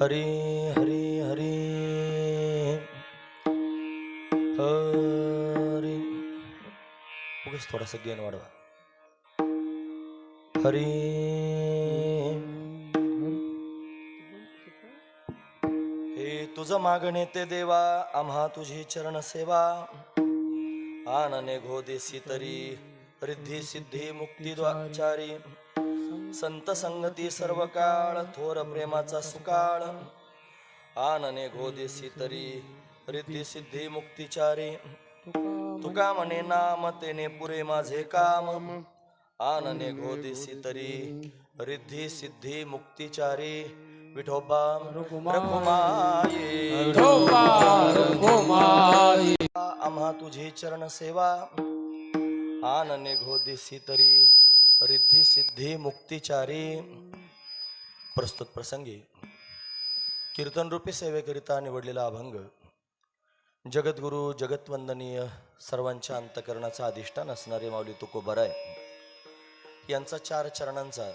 हरी हरी हरी हरी. उगीच थोडासा गेन वाढवा. हरी हे तुझं मागणे ते देवा, आम्हा तुझी चरण सेवा. आनने घोदेसी तरी रिद्धी सिद्धी मुक्ती द्वाचारी. संत संगती सर्व काळ थोर प्रेमाचा सुकाळ. आनने घोदेसी तरी रिद्धी सिद्धी मुक्तीचारी. तुका म्हणे नाम तेने पुरे माझे काम. आनने घोदेसी तरी रिद्धी सिद्धी मुक्तीचारी. विठोबा रखुमाये आम्हा तुझी चरण सेवा. आनने घोदेसी तरी रिद्धी सिद्धी मुक्तीचारी. प्रस्तुत प्रसंगी कीर्तन रूपी सेवेकरिता निवडलेला अभंग जगद्गुरु जगतवंदनीय सर्वांच्या अंतकरणाचा अधिष्ठान असणारे माऊली तुकोबाराय यांचा 4 चरणांचा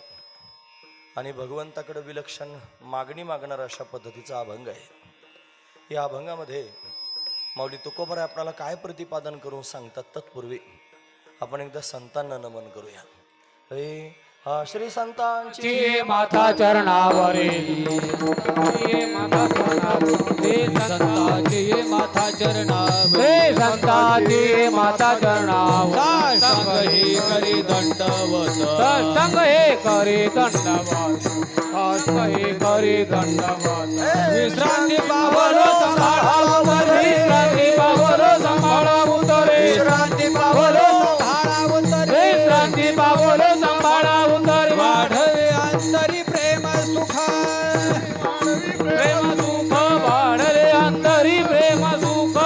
आणि भगवंताकडे विलक्षण मागणी मागणारा अशा पद्धतीचा अभंग आहे. या अभंगामध्ये माऊली तुकोबाराय आपल्याला काय प्रतिपादन करून सांगतात तत्पूर्वी आपण एकदा संतांना नमन करूया. श्री संतांची माथा चरणावरी माथा चरणावरी संतांची माथा चरणावरी संतांची माथा चरणावरी संग हे करी दंडवत संग हे करी दंडवत संग हे करी दंडवत विश्रांती पावलो संभाळा उतरे विश्रांती पावलो संभाळा उतरे विश्रांती पावलो संभाळा उतरे विश्रांती पावलो संभाळा उतरे वाढवे अंतरी प्रेम सुख प्रेम सुख वाढले अंतरी प्रेम सुख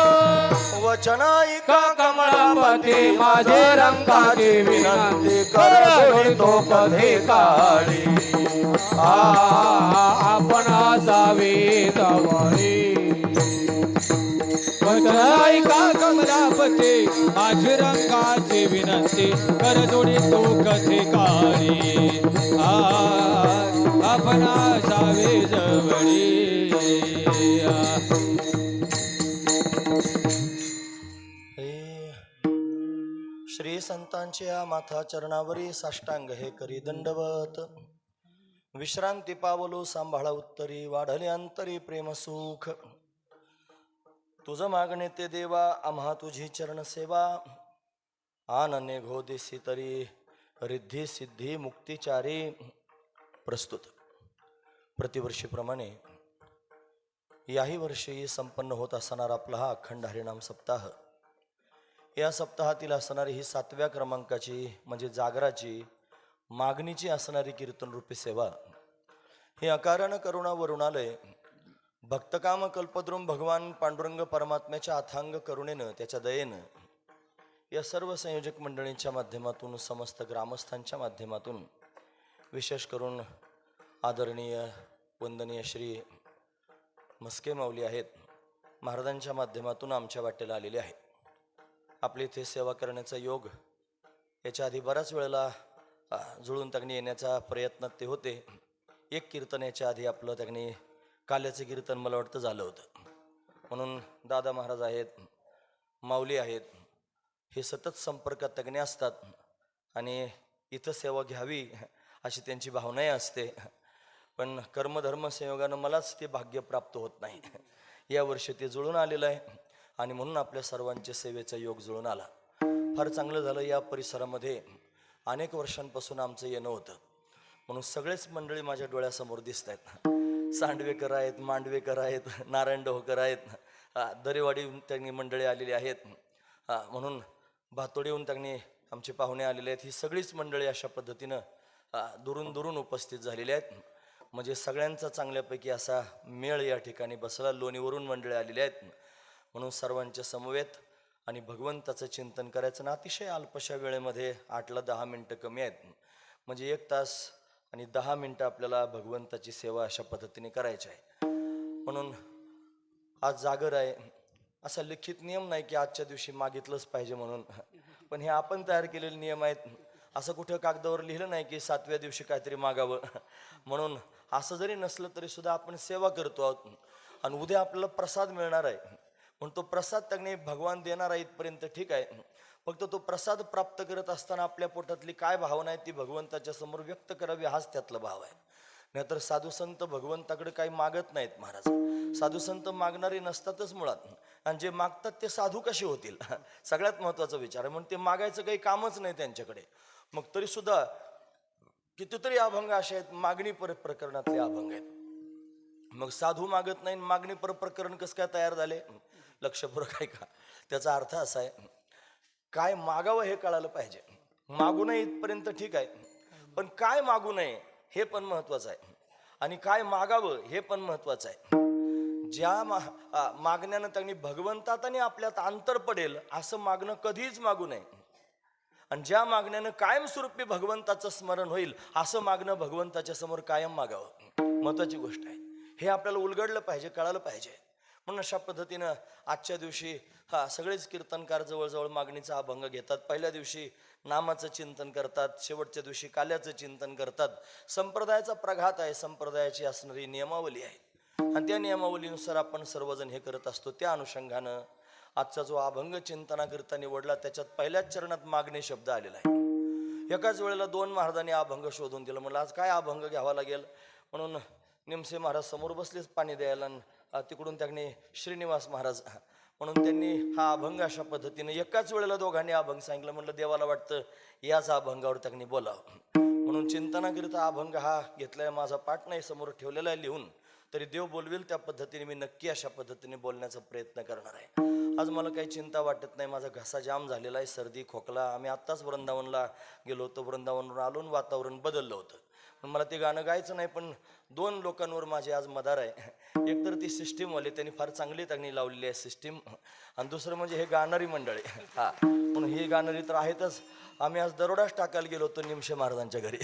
वचनाईका कमळापती माझे रंगाची विनंती कर तो कधी काळी आपण जावे जवळी वचनाईका कमळापती माझे रंगाची विनंती कर जोडी तो कधी काळी आपण जावे जवळी. श्री संतांच्या माथा चरणावरी साष्टांग हे करी दंडवत. विश्रांती पावलो सांभाळा उत्तरी वाढले अंतरी प्रेम सुख. तुझं मागणे ते देवा आम्हा तुझी चरण सेवा. आनने घोदेसी तरी रिद्धी सिद्धी मुक्तीचारी. प्रस्तुत प्रतिवर्षीप्रमाणे याही वर्षी संपन्न होत असणारा आपला हा अखंड हरिनाम सप्ताह. या सप्ताहातील असणारी ही 7व्या क्रमांकाची म्हणजे जागराची मागणीची असणारी कीर्तन रूपी सेवा. हे अकारण करुणा वरुणालय भक्तकाम कल्पद्रुम भगवान पांडुरंग परमात्म्याच्या अथांग करुणेनं त्याच्या दयेनं या सर्व संयोजक मंडळींच्या माध्यमातून समस्त ग्रामस्थांच्या माध्यमातून विशेष करून आदरणीय वंदनीय श्री मस्के माऊली आहेत महाराजांच्या माध्यमातून आमच्या वाटेला आलेले आहे. आपली इथे सेवा करण्याचा योग याच्या आधी बऱ्याच वेळेला जुळून त्यांनी येण्याचा प्रयत्न ते होते. एक कीर्तन याच्या आधी आपलं त्यांनी काल्याचं कीर्तन मला वाटतं झालं होतं. म्हणून दादा महाराज आहेत माऊली आहेत हे सतत संपर्कात त्यांनी असतात आणि इथं सेवा घ्यावी अशी त्यांची भावनाही असते. पण कर्मधर्म संयोगानं मलाच ते भाग्य प्राप्त होत नाही. या वर्षी ते जुळून आलेलं आहे आणि म्हणून आपल्या सर्वांच्या सेवेचा योग जुळून आला. फार चांगलं झालं. या परिसरामध्ये अनेक वर्षांपासून आमचं येणं होतं म्हणून सगळेच मंडळी माझ्या डोळ्यासमोर दिसत आहेत. सांडवेकर आहेत, मांडवेकर आहेत, नारायण डोहकर आहेत, दरेवाडीहून त्यांनी मंडळी आलेली आहेत. म्हणून भातोडीहून त्यांनी आमचे पाहुणे आलेले आहेत. ही सगळीच मंडळी अशा पद्धतीनं दुरून दुरून उपस्थित झालेली आहेत. म्हणजे सगळ्यांचा चांगल्यापैकी असा मेळ या ठिकाणी बसला. लोणीवरून मंडळी आलेली आहेत म्हणून सर्वांच्या समवेत आणि भगवंताचं चिंतन करायचं ना अतिशय अल्पशा वेळेमध्ये 8 ला 10 मिनटं कमी आहेत. म्हणजे 1 तास आणि 10 मिनटं आपल्याला भगवंताची सेवा अशा पद्धतीने करायची आहे. म्हणून आज जागर आहे. असा लिखित नियम नाही की आजच्या दिवशी मागितलंच पाहिजे म्हणून, पण हे आपण तयार केलेले नियम आहेत. असं कुठं कागदावर लिहिलं नाही की 7व्या दिवशी काहीतरी मागावं. म्हणून असं जरी नसलं तरी सुद्धा आपण सेवा करतो आहोत आणि उद्या आपल्याला प्रसाद मिळणार आहे. म्हणून तो प्रसाद त्यांनी भगवान देणार आहे इथपर्यंत ठीक आहे. फक्त तो प्रसाद प्राप्त करत असताना आपल्या पोटातली काय भावना आहे ती भगवंताच्या समोर व्यक्त करावी, हाच त्यातला भाव आहे. नाहीतर साधू संत भगवंताकडे काही मागत नाहीत महाराज. साधू संत मागणारे नसतातच मुळात. आणि जे मागतात ते साधू कसे होतील सगळ्यात महत्वाचा विचार आहे. म्हणून ते मागायचं काही कामच नाही त्यांच्याकडे. मग तरी सुद्धा कितीतरी अभंग असे आहेत मागणी पर प्रकरणातले अभंग आहेत. मग साधू मागत नाही, मागणी पर प्रकरण कसं काय तयार झाले? लक्षपूर्वक आहे का? त्याचा अर्थ असा आहे, काय मागावं हे कळालं पाहिजे. मागू नये इथपर्यंत ठीक आहे, पण काय मागू नये हे पण महत्वाचं आहे. आणि काय मागावं हे पण महत्वाचं आहे. ज्या मागण्यानं त्यांनी भगवंतात आणि आपल्यात अंतर पडेल असं मागणं कधीच मागू नये. आणि ज्या मागण्यानं कायमस्वरूपी भगवंताचं स्मरण होईल असं मागणं भगवंताच्या समोर कायम मागावं. महत्वाची गोष्ट आहे. हे आपल्याला उलगडलं पाहिजे, कळालं पाहिजे. म्हणून अशा पद्धतीनं आजच्या दिवशी सगळेच कीर्तनकार जवळजवळ मागणीचा अभंग घेतात. पहिल्या दिवशी नामाचं चिंतन करतात, शेवटच्या दिवशी काल्याचं चिंतन करतात. संप्रदायाचा प्रघात आहे, संप्रदायाची असणारी नियमावली आहे आणि त्या नियमावलीनुसार आपण सर्वजण हे करत असतो. त्या अनुषंगानं आजचा जो अभंग चिंतनाकरिता निवडला त्याच्यात पहिल्याच चरणात मागणे शब्द आलेला आहे. एकाच वेळेला 2 महाराजांनी अभंग शोधून दिलं. म्हणलं आज काय अभंग घ्यावा लागेल म्हणून निमसे महाराज समोर बसलेच पाणी द्यायला, तिकडून त्यांनी श्रीनिवास महाराज, म्हणून त्यांनी हा अभंग अशा पद्धतीने एकाच वेळेला दोघांनी अभंग सांगितलं. म्हणलं देवाला वाटतं याच अभंगावर त्यांनी बोलावं. म्हणून चिंतनाकरिता अभंग हा घेतलाय. माझा पाठ नाही समोर ठेवलेला आहे लिहून, तरी देव बोलवेल त्या पद्धतीने मी नक्की अशा पद्धतीने बोलण्याचा प्रयत्न करणार आहे. आज मला काही चिंता वाटत नाही. माझा घसा जाम झालेला आहे, सर्दी खोकला. आम्ही आत्ताच वृंदावनला गेलो होतो, वृंदावनवर आलो, वातावरण बदललं होतं. पण मला ते गाणं गायचं नाही. पण 2 लोकांवर माझे आज मदार आहे. एक तर ती सिस्टीमवाले, त्यांनी फार चांगली त्यांनी लावलेली आहे सिस्टीम, आणि दुसरं म्हणजे हे गाणारी मंडळी. म्हणून ही गाणारी तर आहेतच. आम्ही आज दरोडाच टाकायला गेलो होतो निमशे महाराजांच्या घरी.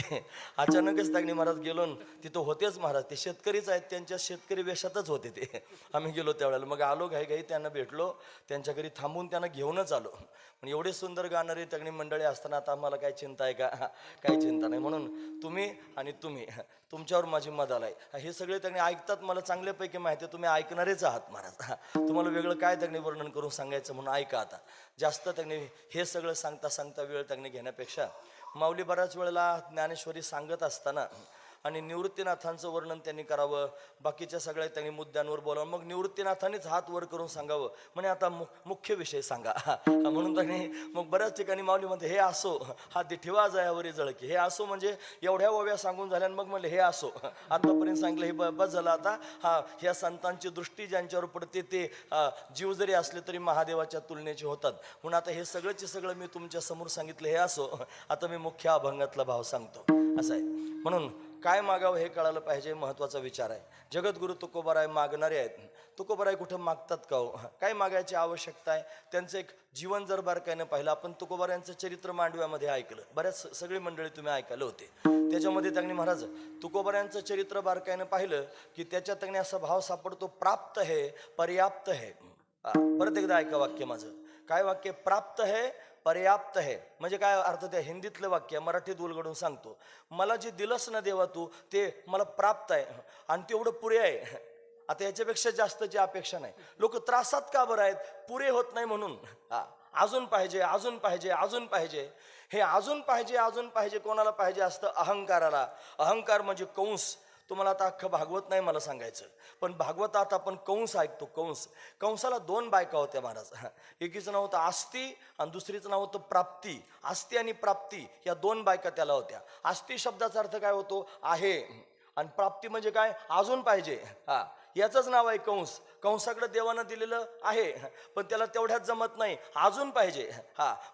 अचानकच त्यांनी महाराज गेलो, तिथं होतेच महाराज. ते शेतकरीच आहेत, त्यांच्या शेतकरी वेशातच होते ते. आम्ही गेलो त्यावेळेला. मग आलो घाई त्यांना भेटलो, त्यांच्या घरी थांबून त्यांना घेऊनच आलो. पण एवढे सुंदर गाणारी त्यांनी मंडळी असताना आता आम्हाला काय चिंता आहे का? काही चिंता नाही. म्हणून तुम्ही आणि तुम्ही, तुमच्यावर माझी मदाल आहे. हे सगळे त्यांनी ऐकतात, मला चांगल्यापैकी माहिती आहे. तुम्ही ऐकणारेच आहात महाराज. तुम्हाला वेगळं काय त्यांनी वर्णन करून सांगायचं म्हणून ऐका. आता जास्त त्यांनी हे सगळं सांगता वेळ त्यांनी घेण्यापेक्षा माऊली बऱ्याच वेळेला ज्ञानेश्वरी सांगत असताना आणि निवृत्तीनाथांचं वर्णन त्यांनी करावं, बाकीच्या सगळ्या त्यांनी मुद्द्यांवर बोलावं. मग निवृत्तीनाथांनीच हात वर करून सांगावं, म्हणे आता मुख्य विषय सांगा. म्हणून त्यांनी मग बऱ्याच ठिकाणी माऊली म्हणते हे असो, हा दिठिवा जयावरी जळकी, हे असो म्हणजे एवढ्या ओव्या सांगून झाल्या. मग म्हणले हे असो, आतापर्यंत सांगितलं हे बस झालं. आता ह्या संतांची दृष्टी ज्यांच्यावर पडते ते जीव जरी असले तरी महादेवाच्या तुलनेचे होतात. म्हणून आता हे सगळंचे सगळं मी तुमच्या समोर सांगितलं हे असो. आता मी मुख्य अभंगातला भाव सांगतो. असं आहे. म्हणून काय मागावं हे कळालं पाहिजे, महत्वाचा विचार आहे. जगद्गुरु तुकोबाराय मागणारे आहेत. तुकोबाराय कुठं मागतात का हो? काय मागायची आवश्यकता आहे? त्यांचं एक जीवन जर बारकाईनं पाहिलं, आपण तुकोबारायांचं चरित्र मांडव्यामध्ये ऐकलं, बऱ्याच सगळी मंडळी तुम्ही ऐकलं होते. त्याच्यामध्ये त्यांनी महाराज तुकोबारायांचं चरित्र बारकाईनं पाहिलं की त्याच्यात त्यांनी असा भाव सापडतो, प्राप्त है पर्याप्त है. परत एकदा ऐका वाक्य माझं. काय वाक्य? प्राप्त है पर्याप्त है. म्हणजे काय अर्थ? त्या हिंदीतलं वाक्य मराठीत उलगडून सांगतो. मला जे दिलंस ना देवा तू, ते मला प्राप्त आहे आणि तेवढं पुरे आहे. आता याच्यापेक्षा जास्तची अपेक्षा नाही. लोक त्रासात का बरं आहेत? पुरे होत नाही म्हणून. अजून पाहिजे, अजून पाहिजे, अजून पाहिजे. हे अजून पाहिजे, अजून पाहिजे कोणाला पाहिजे असतं? अहंकाराला. अहंकार म्हणजे कंस. तुम्हाला आता अख्खं भागवत नाही मला सांगायचं, पण भागवतात आपण कंस ऐकतो. कंसाला 2 बायका होत्या महाराज. एकीचं नाव होतं आस्ती आणि दुसरीचं नाव होतं प्राप्ती. आस्ती आणि प्राप्ती या 2 बायका त्याला होत्या. आस्ती शब्दाचा अर्थ काय होतो? आहे. आणि प्राप्ती म्हणजे काय? अजून पाहिजे. याचंच नाव आहे कंस. कंसाकडे देवानं दिलेलं आहे, पण त्याला तेवढ्यात जमत नाही, अजून पाहिजे.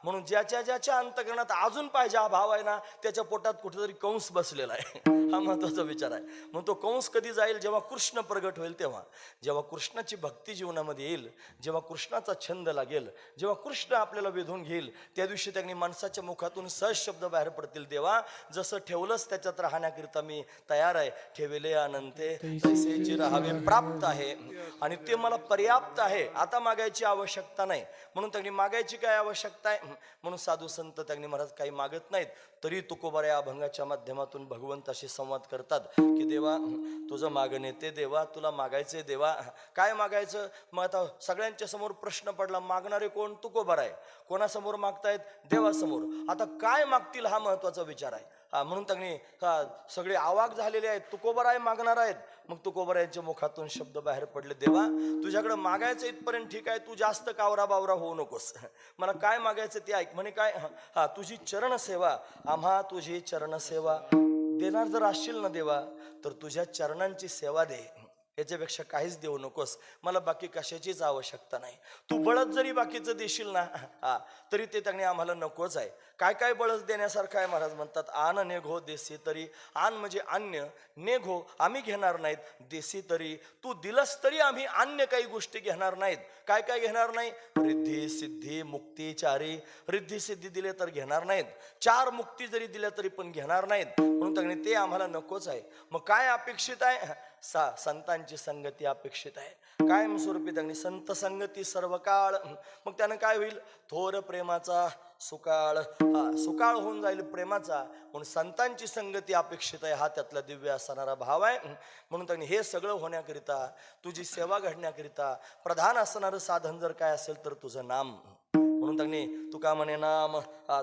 म्हणून ज्याच्या अंतकरणात अजून पाहिजे हा भाव आहे ना, त्याच्या पोटात कुठेतरी कंस बसलेला आहे. हा महत्वाचा विचार आहे. मग तो कंस कधी जाईल? जेव्हा कृष्ण प्रगट होईल तेव्हा. जेव्हा कृष्णाची भक्ती जीवनामध्ये येईल, जेव्हा कृष्णाचा छंद लागेल, जेव्हा कृष्ण आपल्याला वेधून घेईल, त्या दिवशी त्यांनी माणसाच्या मुखातून सहज शब्द बाहेर पडतील. देवा जसं ठेवलंच त्याच्यात राहण्याकरिता मी तयार आहे. ठेवले अनंते तैसेची राहावे प्राप्त आहे आणि ते मला पर्याप्त आहे, आता मागायची आवश्यकता नाही. म्हणून त्यांनी मागायची काय आवश्यकता आहे, म्हणून साधू संत त्यांनी महाराज काही मागत नाहीत, तरी तुकोबा या अभंगाच्या माध्यमातून भगवंताशी संवाद करतात की देवा तुझं मागणे ते देवा, तुला मागायचे देवा. काय मागायचं? मग आता सगळ्यांच्या समोर प्रश्न पडला, मागणारे कोण? तुकोबा आहे. कोणासमोर मागतायत? देवासमोर. आता काय मागतील हा महत्वाचा विचार आहे. म्हणून त्यांनी सगळे आवाक झालेले आहेत, तुकोबराय मागणार आहेत. मग तुकोबरायांच्या मुखातून शब्द बाहेर पडले, देवा तुझ्याकडे मागायचं इथपर्यंत ठीक आहे, तू जास्त कावरा बावरा होऊ नकोस, मला काय मागायचं ते ऐक. म्हणे काय? तुझी चरण सेवा, आम्हा तुझी चरण सेवा देणार जर असशील ना देवा, तर तुझ्या चरणांची सेवा दे, याच्यापेक्षा काहीच देऊ नकोस, मला बाकी कशाचीच आवश्यकता नाही. तू बळच जरी बाकीचं देशील ना तरी ते त्यांनी आम्हाला नकोच आहे. काय काय बळच देण्यासारखं आहे? महाराज म्हणतात, आन नेघो देसी तरी. आन म्हणजे अन्य, नेघो आम्ही घेणार नाहीत, देसी तरी तू दिलस तरी आम्ही अन्य काही गोष्टी घेणार नाहीत. काय काय घेणार नाही? रिद्धी सिद्धी मुक्ती चारी. रिद्धी सिद्धी दिले तर घेणार नाहीत, चार मुक्ती जरी दिल्या तरी पण घेणार नाहीत. म्हणून त्यांनी ते आम्हाला नकोच आहे. मग काय अपेक्षित आहे? संतांची संगती अपेक्षित आहे. कायम स्वरूपी त्यांनी संत संगती सर्व काळ. मग त्यानं काय होईल? थोर प्रेमाचा सुकाळ, सुकाळ होऊन जाईल प्रेमाचा. म्हणून संतांची संगती अपेक्षित आहे, हा त्यातला दिव्य असणारा भाव आहे. म्हणून त्यांनी हे सगळं होण्याकरिता, तुझी सेवा घडण्याकरिता प्रधान असणारं साधन जर काय असेल तर तुझं नाम. म्हणून त्यांनी तुका म्हणे नाम,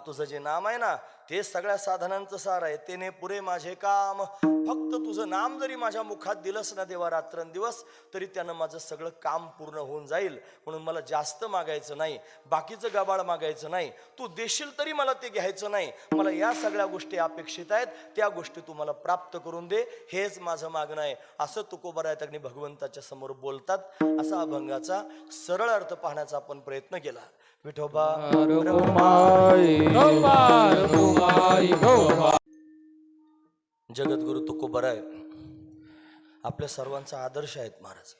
तुझं जे नाम आहे ना ते सगळ्या साधनांचं सार आहे. तेने पुरे माझे काम. फक्त तुझं नाम जरी माझ्या मुखात दिलंस ना देवा रात्रंदिवस, तरी त्यानं माझं सगळं काम पूर्ण होऊन जाईल. म्हणून मला जास्त मागायचं नाही, बाकीचं गबाळ मागायचं नाही, तू देशील तरी मला ते घ्यायचं नाही. मला या सगळ्या गोष्टी अपेक्षित आहेत, त्या गोष्टी तू मला प्राप्त करून दे, हेच माझं मागणं आहे. असं तुकोबराय त्यांनी भगवंताच्या समोर बोलतात. असा अभंगाचा सरळ अर्थ पाहण्याचा आपण प्रयत्न केला. विठोबा जगद्गुरु तुकोबराय आपल्या सर्वांचा आदर्श आहेत महाराज.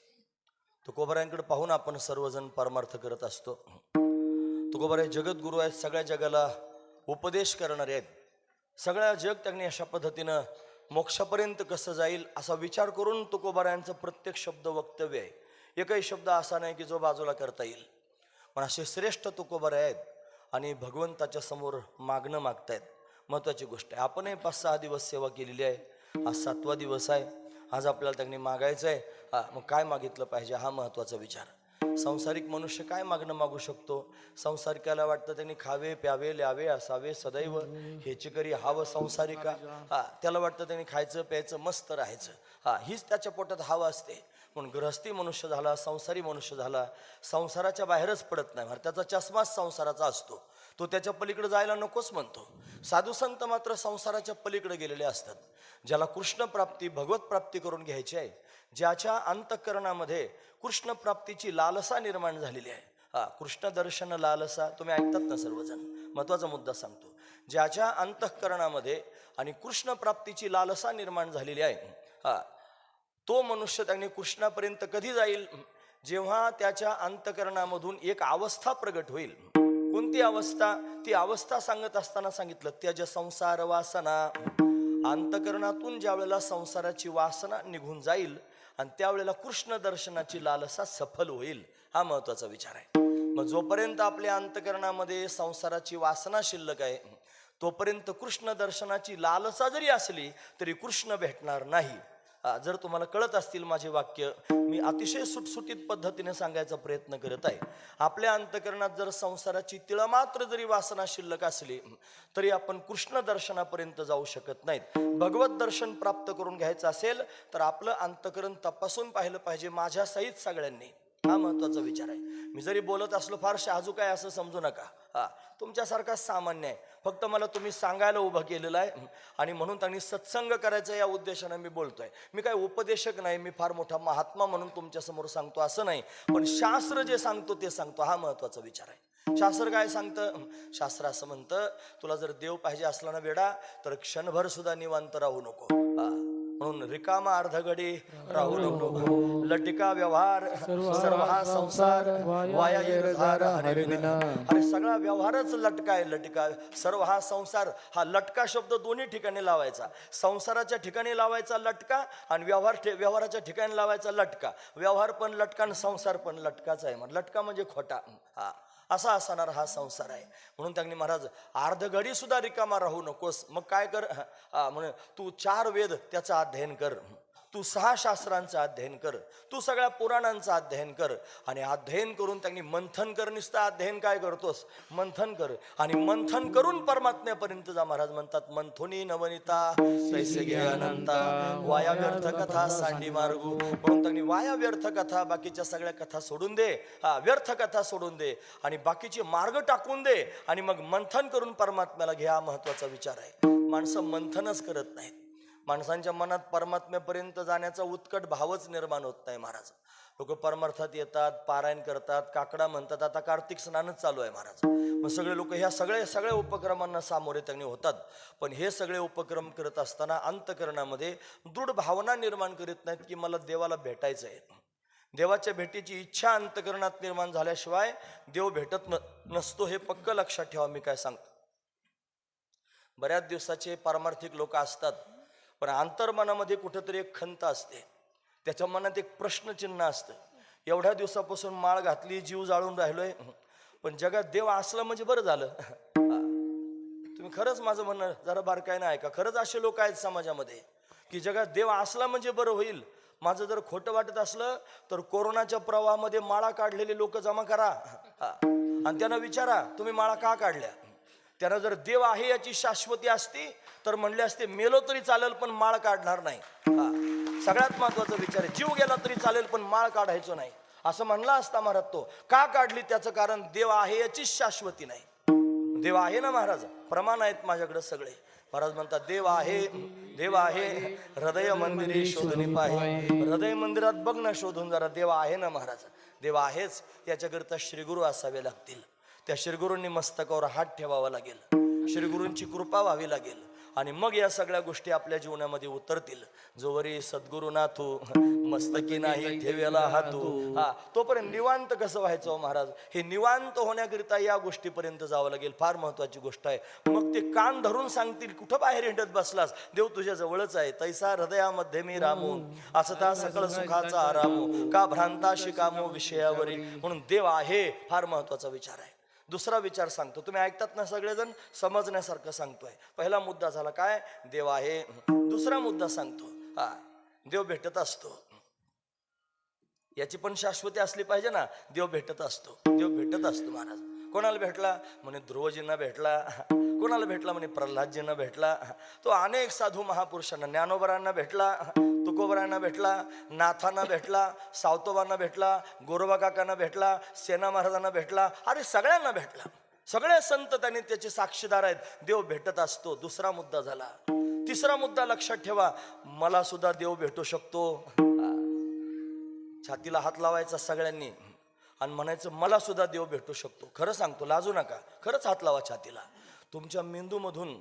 तुकोबरायांकडे पाहून आपण सर्वजण परमार्थ करत असतो. तुकोबराय जगद्गुरु आहेत, सगळ्या जगाला उपदेश करणारे आहेत. सगळ्या जग त्यांनी अशा पद्धतीनं मोक्षापर्यंत कसं जाईल असा विचार करून तुकोबरायांचं प्रत्येक शब्द वक्तव्य आहे. एकही शब्द असा नाही की जो बाजूला करता येईल. पण असे श्रेष्ठ तुकोबराय आहेत आणि भगवंताच्या समोर मागणं मागतायत. महत्वाची गोष्ट आहे. आपणही 5-6 दिवस सेवा केलेली आहे, आज 7वा दिवस आहे. आज आपल्याला त्यांनी मागायचं आहे. मग काय मागितलं पाहिजे हा महत्वाचा विचार. संसारिक मनुष्य काय मागणं मागू शकतो? संसारिकाला वाटतं त्यांनी खावे प्यावे ल्यावे असावे सदैव, हेची करी हावं संसारिका. त्याला वाटतं त्यांनी खायचं प्यायचं मस्त राहायचं, हीच त्याच्या पोटात हवं असते. म्हणून गृहस्थी मनुष्य झाला, संसारी मनुष्य झाला, संसाराच्या बाहेरच पडत नाही. त्याचा चष्माच संसाराचा असतो, तो त्याच्या पलीकडे जायला नकोच म्हणतो. साधू संत मात्र संसाराच्या पलीकडे गेलेले असतात. ज्याला कृष्ण प्राप्ती भगवत प्राप्ती करून घ्यायची आहे, ज्याच्या अंतःकरणामध्ये कृष्ण प्राप्तीची लालसा निर्माण झालेली आहे. कृष्ण दर्शन लालसा तुम्ही ऐकतात ना सर्वजण. महत्वाचा मुद्दा सांगतो. ज्याच्या अंतःकरणामध्ये आणि कृष्ण प्राप्तीची लालसा निर्माण झालेली आहे, तो मनुष्य त्यांनी कृष्णापर्यंत कधी जाईल? जेव्हा त्याच्या अंतःकरणामधून एक अवस्था प्रगट होईल. कोणती अवस्था? ती अवस्था सांगत असताना सांगितलं, त्यज संसार वासना. अंतःकरणातून ज्या वेळेला संसाराची वासना निघून जाईल आणि त्यावेळेला कृष्ण दर्शनाची लालसा सफल होईल, हा महत्वाचा विचार आहे. मग जोपर्यंत आपल्या अंतःकरणामध्ये संसाराची वासना शिल्लक आहे, तोपर्यंत कृष्ण दर्शनाची लालसा जरी असली तरी कृष्ण भेटणार नाही. जर तुम्हाला कळत असतील माझे वाक्य, मी अतिशय सुटसुटीत पद्धतीने सांगायचा प्रयत्न करत आहे. आपल्या अंतःकरणात जर संसाराची तिळमात्र जरी वासना शिल्लक असली तरी आपण कृष्ण दर्शनापर्यंत जाऊ शकत नाहीत. भगवत दर्शन प्राप्त करून घ्यायचं असेल तर आपलं अंतःकरण तपासून पाहिलं पाहिजे, माझ्या सहित सगळ्यांनी. हा महत्वाचा विचार आहे. मी जरी बोलत असलो फार शाजू काय असं समजू नका. तुमच्यासारखा सामान्य आहे. फक्त मला तुम्ही सांगायला उभं केलेलं आहे आणि म्हणून त्यांनी सत्संग करायचं या उद्देशाने मी बोलतोय. मी काय उपदेशक नाही, मी फार मोठा महात्मा म्हणून तुमच्या समोर सांगतो असं नाही. पण शास्त्र जे सांगतो ते सांगतो, हा महत्वाचा विचार आहे. शास्त्र काय सांगतं? शास्त्र असं म्हणतं, तुला जर देव पाहिजे असला ना वेडा तर क्षणभर सुद्धा निवांत राहू नको. म्हणून रिकामा अर्धगडी राहू नको. लटिका व्यवहार सर्व हा संसार वाया येईल झार हरिविना. अरे सगळा व्यवहारच लटका आहे. लटिका सर्व हा संसार. हा लटका शब्द दोन्ही ठिकाणी लावायचा. संसाराच्या ठिकाणी लावायचा लटका आणि व्यवहाराच्या ठिकाणी लावायचा लटका. व्यवहार पण लटका आणि संसार पण लटकाच आहे. लटका म्हणजे खोटा. हा असा असणार हा संसार आहे. म्हणून त्यांनी महाराज अर्धघडी सुद्धा रिकामा राहू नकोस. मग काय कर, म्हणे तू 4 वेद त्याचं अध्ययन कर, तू 6 शास्त्रांचं अध्ययन कर, तू सगळ्या पुराणांचं अध्ययन कर. आणि अध्ययन करून त्यांनी मंथन कर. नुसतं अध्ययन काय करतोस, मंथन कर. आणि मंथन करून परमात्म्यापर्यंत जा. महाराज म्हणतात मंथुनी नवनीता तैसे घे अनंता, वाया व्यर्थ कथा सांडी मार्गू. म्हणून त्यांनी वाया व्यर्थ कथा, बाकीच्या सगळ्या कथा सोडून दे. व्यर्थ कथा सोडून दे आणि बाकीचे मार्ग टाकून दे आणि मग मंथन करून परमात्म्याला घे. हा महत्वाचा विचार आहे. माणसं मंथनच करत नाहीत. माणसांच्या मनात परमात्म्यापर्यंत जाण्याचा उत्कट भावच निर्माण होत नाही. महाराज लोक परमार्थात येतात, पारायण करतात, काकडा म्हणतात. आता कार्तिक स्नानच चालू आहे महाराज. मग सगळे लोक ह्या सगळ्या उपक्रमांना सामोरे त्यांनी होतात. पण हे सगळे उपक्रम करत असताना अंतकरणामध्ये दृढ भावना निर्माण करीत नाहीत की मला देवाला भेटायचं आहे. देवाच्या भेटीची इच्छा अंतकरणात निर्माण झाल्याशिवाय देव भेटत नसतो. हे पक्क लक्षात ठेवा. मी काय सांगतो, बऱ्याच दिवसाचे पारमार्थिक लोक असतात पण अंतर्मनामध्ये कुठेतरी एक खंत असते. त्याच्या मनात एक प्रश्नचिन्ह असतं. एवढ्या दिवसापासून माळ घातली, जीव जाळून राहिलोय, पण जगात देव असला म्हणजे बरं झालं. तुम्ही खरंच माझं म्हणणं जरा बारकाईनं ऐका. खरंच असे लोक आहेत समाजामध्ये की जगात देव असला म्हणजे बरं होईल. माझं जर खोटं वाटत असलं तर कोरोनाच्या प्रवाहामध्ये माळा काढलेले लोक जमा करा आणि त्यांना विचारा तुम्ही माळा का काढल्या. त्यांना जर देव आहे याची शाश्वती असती तर म्हणले असते मेलो तरी चालेल पण माळ काढणार नाही. सगळ्यात महत्वाचा विचार आहे. जीव गेला तरी चालेल पण माळ काढायचो नाही असं म्हणला असता महाराज. तो का काढली त्याचं कारण देव आहे याचीच शाश्वती नाही. देव आहे ना महाराज, प्रमाण आहेत माझ्याकडे सगळे. महाराज म्हणतात देव आहे, देव आहे, हृदय मंदिरी शोधणी पाहे. हृदय मंदिरात बघ ना शोधून जरा, देव आहे ना महाराज. देव आहेच, याच्याकरिता श्रीगुरु असावे लागतील. त्या श्रीगुरूंनी मस्तकावर हात ठेवावा लागेल, श्रीगुरूंची कृपा व्हावी लागेल आणि मग या सगळ्या गोष्टी आपल्या जीवनामध्ये उतरतील. जोवरी सद्गुरु नाथू मस्तकी नाही ठेवेला हातू, तोपर्यंत निवांत कसं व्हायचं महाराज. हे निवांत होण्याकरिता या गोष्टीपर्यंत जावं लागेल. फार महत्वाची गोष्ट आहे. मग ते कान धरून सांगतील कुठं बाहेर हिंडत बसलास, देव तुझ्या जवळच आहे. तैसा हृदयामध्ये मी रामू, असता सकळ सुखाचा आरामू, का भ्रांताशी कामो विषयावरी. म्हणून देव आहे, फार महत्वाचा विचार आहे. दुसरा विचार सांगतो, तुम्ही ऐकतात ना सगळेजण, समजण्यासारखं सांगतोय. पहिला मुद्दा झाला काय, देव आहे. दुसरा मुद्दा सांगतो, देव भेटत असतो. याची पण शाश्वती असली पाहिजे ना. देव भेटत असतो, देव भेटत असतो महाराज. कोणाला भेटला म्हणे ध्रुवजींना भेटला. कोणाला भेटला म्हणे प्रल्हादजींना भेटला. तो अनेक साधू महापुरुषांना, ज्ञानोबरांना भेटला, तुकोबरांना भेटला, नाथांना भेटला, सावतोबांना भेटला, गोरोबा काकांना भेटला, सेना महाराजांना भेटला. अरे सगळ्यांना भेटला. सगळे संत त्यांनी त्याचे साक्षीदार आहेत. देव भेटत असतो. दुसरा मुद्दा झाला. तिसरा मुद्दा लक्षात ठेवा, मला सुद्धा देव भेटू शकतो. छातीला हात लावायचा सगळ्यांनी आणि म्हणायचं मला सुद्धा देव भेटू शकतो. खरं सांगतो, लाजू नका, खरंच हात लावा छातीला. तुमच्या मेंदूमधून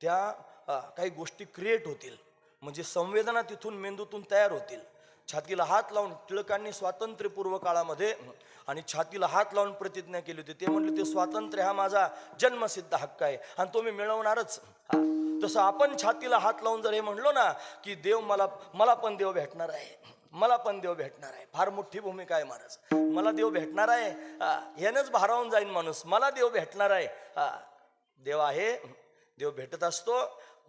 त्या काही गोष्टी क्रिएट होतील, म्हणजे संवेदना तिथून मेंदूतून तयार होतील. छातीला हात लावून टिळकांनी स्वातंत्र्यपूर्व काळामध्ये आणि छातीला हात लावून प्रतिज्ञा केली होती. ते म्हणले ते स्वातंत्र्य हा माझा जन्मसिद्ध हक्क आहे आणि तो मी मिळवणारच. तसं आपण छातीला हात लावून जर हे म्हणलो ना की देव मला पण देव भेटणार आहे, मला पण देव भेटणार आहे. फार मोठी भूमिका आहे महाराज. मला देव भेटणार आहे, यानंच भारावून जाईन माणूस. मला देव भेटणार आहे. देव आहे, देव भेटत असतो,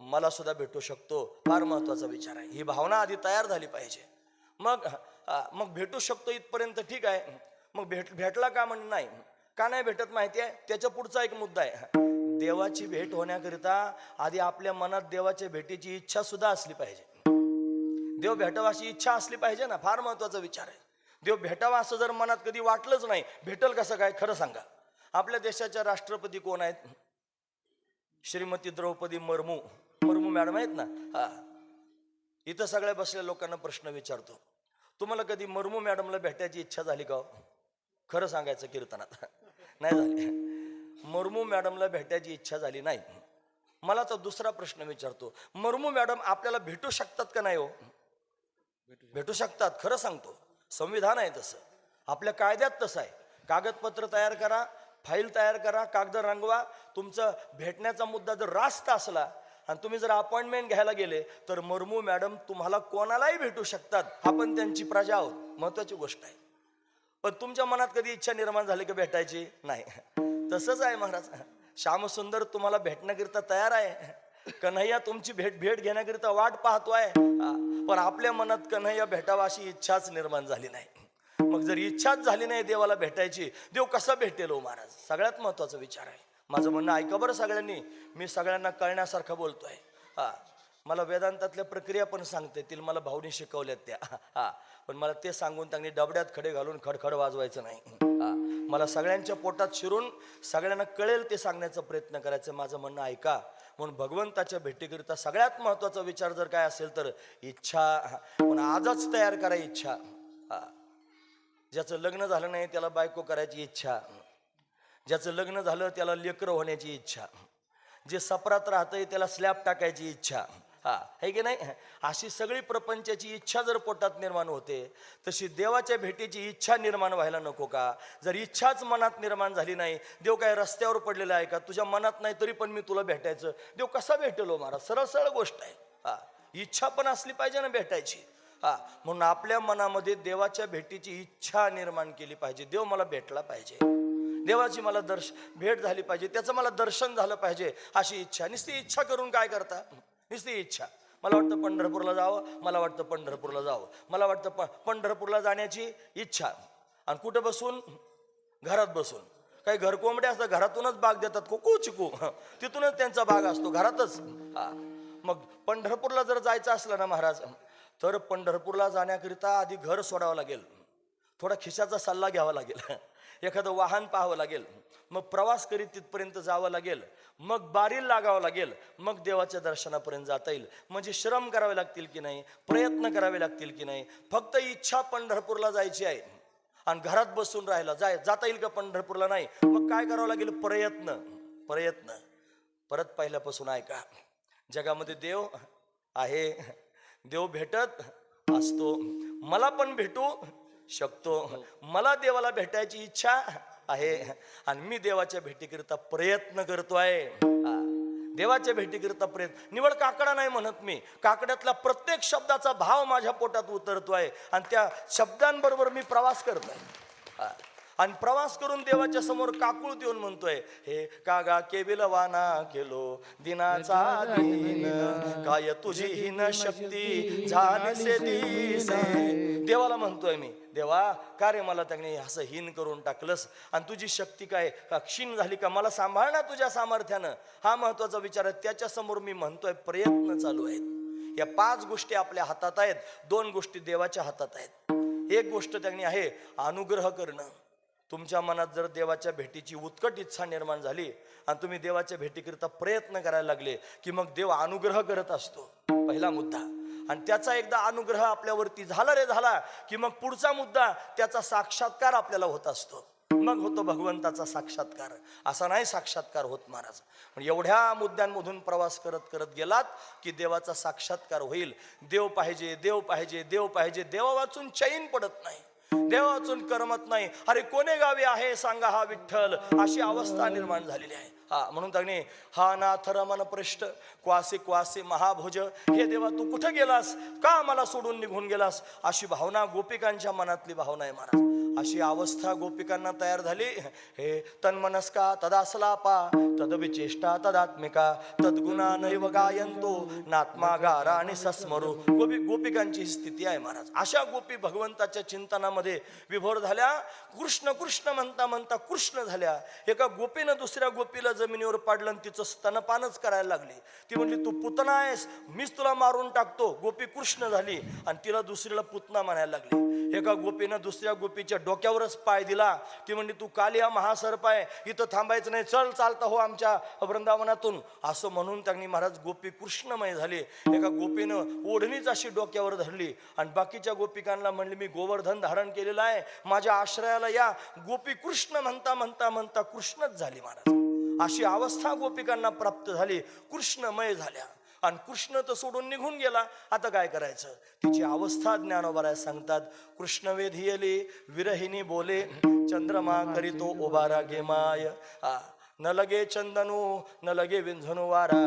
मला सुद्धा भेटू शकतो. फार महत्वाचा विचार आहे. ही भावना आधी तयार झाली पाहिजे. मग भेटू शकतो इथपर्यंत ठीक आहे. मग भेटला का म्हण नाही, का नाही भेटत माहिती आहे. त्याच्या पुढचा एक मुद्दा आहे. देवाची भेट होण्याकरिता आधी आपल्या मनात देवाच्या भेटीची इच्छा सुद्धा असली पाहिजे. देव भेटावा अशी इच्छा असली पाहिजे ना. फार महत्वाचा विचार आहे. देव भेटावा असं जर मनात कधी वाटलंच नाही, भेटल कसं काय. खरं सांगा, आपल्या देशाच्या राष्ट्रपती कोण आहेत? श्रीमती द्रौपदी मुर्मू मॅडम आहेत ना. इथं सगळ्या बसलेल्या लोकांना प्रश्न विचारतो, तुम्हाला कधी मुर्मू मॅडमला भेटायची इच्छा झाली का? खरं सांगायचं कीर्तनात नाही झाली. मुर्मू मॅडमला भेटायची इच्छा झाली नाही. मला तर दुसरा प्रश्न विचारतो, मर्मू मॅडम आपल्याला भेटू शकतात का नाही हो? भेटू शकतात, खरं सांगतो. संविधान आहे तसं, आपल्या कायद्यात तसं आहे. कागदपत्र तयार करा, फाईल तयार करा, कागद रंगवा. तुमचं भेटण्याचा मुद्दा जर रास्त असला आणि तुम्ही जर अपॉइंटमेंट घ्यायला गेले तर मर्मू मॅडम तुम्हाला कोणालाही भेटू शकतात. आपण त्यांची प्रजा आहोत, महत्वाची गोष्ट आहे. पण तुमच्या मनात कधी इच्छा निर्माण झाली की भेटायची नाही? तसंच आहे महाराज. श्यामसुंदर तुम्हाला भेटण्याकरिता तयार आहे, कन्हैया तुमची भेट घेण्याकरिता वाट पाहतोय. पण आपल्या मनात कन्हैया भेटावा अशी इच्छाच निर्माण झाली नाही. मग जर इच्छाच झाली नाही देवाला भेटायची, देव कसा भेटेल हो महाराज? सगळ्यात महत्वाचा विचार आहे. माझं म्हणणं ऐका बरं सगळ्यांनी, मी सगळ्यांना कळण्यासारखं बोलतोय. मला वेदांतातल्या प्रक्रिया पण सांगता येतील, मला भाऊनी शिकवल्यात त्या. पण मला ते सांगून त्यांनी डबड्यात खडे घालून खडखड वाजवायचं नाही. मला सगळ्यांच्या पोटात शिरून सगळ्यांना कळेल ते सांगण्याचा प्रयत्न करायचं. माझं म्हणणं ऐका. म्हणून भगवंताच्या भेटीकरिता सगळ्यात महत्वाचा विचार जर काय असेल तर इच्छा. पण आजच तयार करा इच्छा. ज्याचं लग्न झालं नाही त्याला बायको करायची इच्छा, ज्याचं लग्न झालं त्याला लेकरं होण्याची इच्छा, जे सपरात राहतंय त्याला स्लॅब टाकायची इच्छा. है की नाही? अशी सगळी प्रपंचाची इच्छा जर पोटात निर्माण होते, तशी देवाच्या भेटीची इच्छा निर्माण व्हायला नको का? जर इच्छाच मनात निर्माण झाली नाही, देव काय रस्त्यावर पडलेला आहे का? तुझ्या मनात नाही तरी पण मी तुला भेटायचं, देव कसा भेटेल हो महाराज? सरळ सरळ गोष्ट आहे. इच्छा पण असली पाहिजे ना भेटायची. म्हणून आपल्या मनामध्ये देवाच्या भेटीची इच्छा निर्माण केली पाहिजे. देव मला भेटला पाहिजे, देवाची मला भेट झाली पाहिजे, त्याचं मला दर्शन झालं पाहिजे अशी इच्छा. नुसती इच्छा करून काय करता? नुसती इच्छा. मला वाटतं पंढरपूरला जावं, मला वाटतं पंढरपूरला जावं, मला वाटतं पंढरपूरला जाण्याची इच्छा. आणि कुठं बसून? घरात बसून. काही घरकोंबड्या असतात घरातूनच बाग देतात, कुकू चिकू, तिथूनच त्यांचा बाग असतो, घरातच. मग पंढरपूरला जर जायचं असलं ना महाराज, तर पंढरपूरला जाण्याकरिता आधी घर सोडावं लागेल, थोडा खिशाचा सल्ला घ्यावा लागेल, एखादं वाहन पाहावं लागेल, मग प्रवास करीत तिथपर्यंत जावं लागेल, मग बारीला लागावं लागेल, मग देवाच्या दर्शनापर्यंत जाता येईल. म्हणजे श्रम करावे लागतील की नाही, प्रयत्न करावे लागतील की नाही? फक्त इच्छा पंढरपूरला जायची आहे आणि घरात बसून राहायला जाता येईल का पंढरपूरला? नाही. मग काय करावं लागेल? प्रयत्न. परत पहिल्यापासून ऐका. जगामध्ये देव आहे, देव भेटत असतो, मला पण भेटू शकतो. मला देवाला भेटायची इच्छा आहे आणि मी देवाच्या भेटीकरिता प्रयत्न करतोय. देवाच्या भेटीकरिता प्रयत्न. निवड काकडा नाही म्हणत मी, काकड्यातला प्रत्येक शब्दाचा भाव माझ्या पोटात उतरतोय आणि त्या शब्दांबरोबर मी प्रवास करतोय. आणि प्रवास करून देवाच्या समोर काकुळ देऊन म्हणतोय, हे कागा केविलवाना केलो दिनाचा दीन, काय तुझी हीन शक्ती झालीसे दिसे. देवाला म्हणतोय मी, देवा का रे मला त्याने असं हीन करून टाकलंस आणि तुझी शक्ती काय क्षीण झाली का? मला सांभाळ ना तुझ्या सामर्थ्यानं. हा महत्वाचा विचार आहे. त्याच्या समोर मी म्हणतोय प्रयत्न चालू आहेत. या 5 गोष्टी आपल्या हातात आहेत, 2 गोष्टी देवाच्या हातात आहेत. एक गोष्ट त्यांनी आहे अनुग्रह करणं. तुमच्या मनात जर देवाच्या भेटीची उत्कट इच्छा निर्माण झाली आणि तुम्ही देवाच्या भेटीकरिता प्रयत्न करायला लागले की मग देव अनुग्रह करत असतो, पहिला मुद्दा. आणि त्याचा एकदा अनुग्रह आपल्यावरती झाला रे झाला की मग पुढचा मुद्दा त्याचा साक्षात्कार आपल्याला होत असतो. मग होतो भगवंताचा साक्षात्कार. असा नाही साक्षात्कार होत महाराज. पण एवढ्या मुद्द्यांमधून प्रवास करत करत गेलात की देवाचा साक्षात्कार होईल. देव पाहिजे, देव पाहिजे, देव पाहिजे. देवा वाचून चैन पडत नाही, देव वाचून करमत नाही. अरे कोणे गावी आहे सांगा हा विठ्ठल, अशी अवस्था निर्माण झालेली आहे. म्हणून त्याने हा नाथ रमण पृष्ठ क्वासी क्वासी महाभोज, हे देवा तू कुठे गेलास, का मला सोडून निघून गेलास, अशी भावना गोपिकांच्या मनातली भावना आहे महाराज. अशी अवस्था गोपिकांना तयार झाली. हे तन्मनस्का तदासलापा तदविचेष्टा तदात्मिका तद्गुणा नैव गायंतो नात्मा गारा आणि सस्मरू. गोपिकांची ही स्थिती आहे महाराज. अशा गोपी भगवंताच्या चिंतनामध्ये विभोर झाल्या. कृष्ण कृष्ण म्हणता म्हणता कृष्ण झाल्या. एका गोपीनं दुसऱ्या गोपीला जमिनीवर पाडलं आणि तिचं स्तनपानच करायला लागली. ती म्हणली तू पुतना आहेस, मीच तुला मारून टाकतो. गोपी कृष्ण झाली आणि तिला दुसरीला पुतना म्हणायला लागली. एका गोपीनं दुसऱ्या गोपीच्या डोक्यावरच पाय दिला. ती म्हणली तू काली हा महासर्प आहे, इथं थांबायचं नाही, चल चालता हो आमच्या वृंदावनातून. असं म्हणून त्यांनी महाराज गोपी कृष्णमय झाली. एका गोपीनं ओढणीच अशी डोक्यावर धरली आणि बाकीच्या गोपिकांना म्हणली मी गोवर्धन धारण केलेलं आहे, माझ्या आश्रयाला या. गोपी कृष्ण म्हणता म्हणता म्हणता कृष्णच झाली महाराज. अशी अवस्था गोपिकांना प्राप्त झाली, कृष्णमय झाल्या. आणि कृष्ण तर सोडून निघून गेला, आता काय करायचं? तिची अवस्था ज्ञानोबा सांगतात. कृष्ण वेधियले विरहिणी बोले, चंद्रमा करीतो उभारा गे माय. न लगे चंदनू न लगे विंझनू वारा,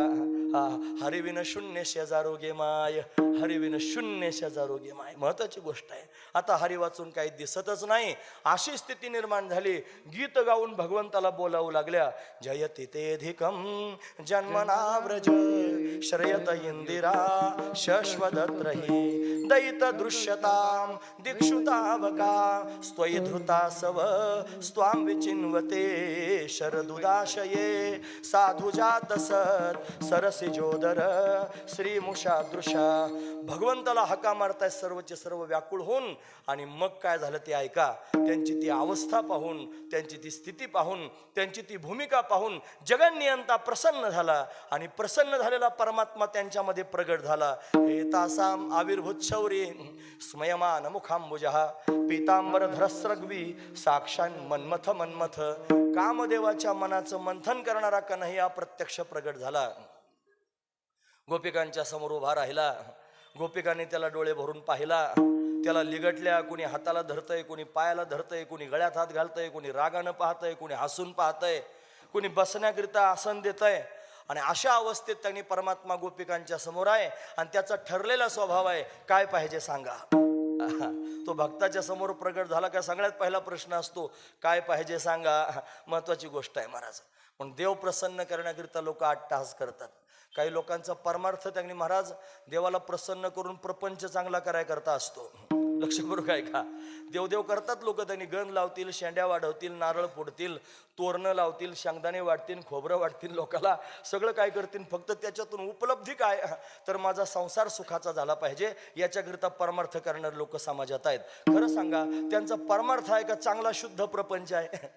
हरिविन शून्य शेजारो गे माय. हरिविन शून्य शेजारो गे माय. महत्वाची गोष्ट आहे. आता हरी वाचून काही दिसतच नाही, अशी स्थिती निर्माण झाली. गीत गाऊन भगवंताला बोलावू लागल्या. जयति तेधिकम जन्मना व्रज, श्रयत इंदिरा शश्वदत्रहि. दयित दृश्यताम दिक्षुतावका, स्वयि धृता सव स्वाम विचिन्वते. शरदुदाशये साधु जात सत, सरसी जोदर श्रीमुषादृशा. भगवंताला हका मारताय सर्वचे सर्व व्याकुळ होऊन. आणि मग काय झालं ते ऐका. त्यांची ती अवस्था पाहून, त्यांची ती स्थिती पाहून, त्यांची ती भूमिका पाहून जगन्नियंता प्रसन्न झाला. आणि प्रसन्न झालेला परमात्मा त्यांच्यामध्ये प्रगट झाला. हे तासाम आविर्भूत शौरी स्मयमान मुखांबुजहा, पीतांबर धरस्रग्वी साक्षान मन्मथ मन्मथ. कामदेवाच्या मनाचं मंथन करणारा कन्हैया प्रत्यक्ष प्रगट झाला. गोपिकांच्या समोर उभा राहिला. गोपिकांनी त्याला डोळे भरून पाहिला. त्याला लिगटल्या, कोणी हाताला धरतय, कोणी पायाला धरतय, कोणी गळ्यात हात घालतय, कोणी रागानं पाहतय, कोणी हसून पाहतय, कोणी बसण्याकरिता आसन देतय. आणि अशा अवस्थेत त्यांनी परमात्मा गोपिकांच्या समोर आहे. आणि त्याचा ठरलेला स्वभाव आहे, काय पाहिजे सांगा. तो भक्ताच्या समोर प्रगट झाला का सगळ्यात पहिला प्रश्न असतो, काय पाहिजे सांगा. महत्वाची गोष्ट आहे महाराज. पण देव प्रसन्न करण्याकरिता लोक अट्टहास करतात. काही लोकांचा परमार्थ त्यांनी महाराज देवाला प्रसन्न करून प्रपंच चांगला करायकरता असतो. लक्ष करू काय का, देवदेव करतात लोक. त्यांनी गण लावतील, शेंड्या वाढवतील, नारळ फोडतील, तोरणं लावतील, शेंगदाणे वाटतील, खोबरं वाटतील, लोकाला सगळं काय करतील. फक्त त्याच्यातून उपलब्धी काय, तर माझा संसार सुखाचा झाला पाहिजे याच्याकरिता परमार्थ करणारे लोक समाजात आहेत. खरं सांगा, त्यांचा परमार्थ आहे का चांगला शुद्ध प्रपंच आहे?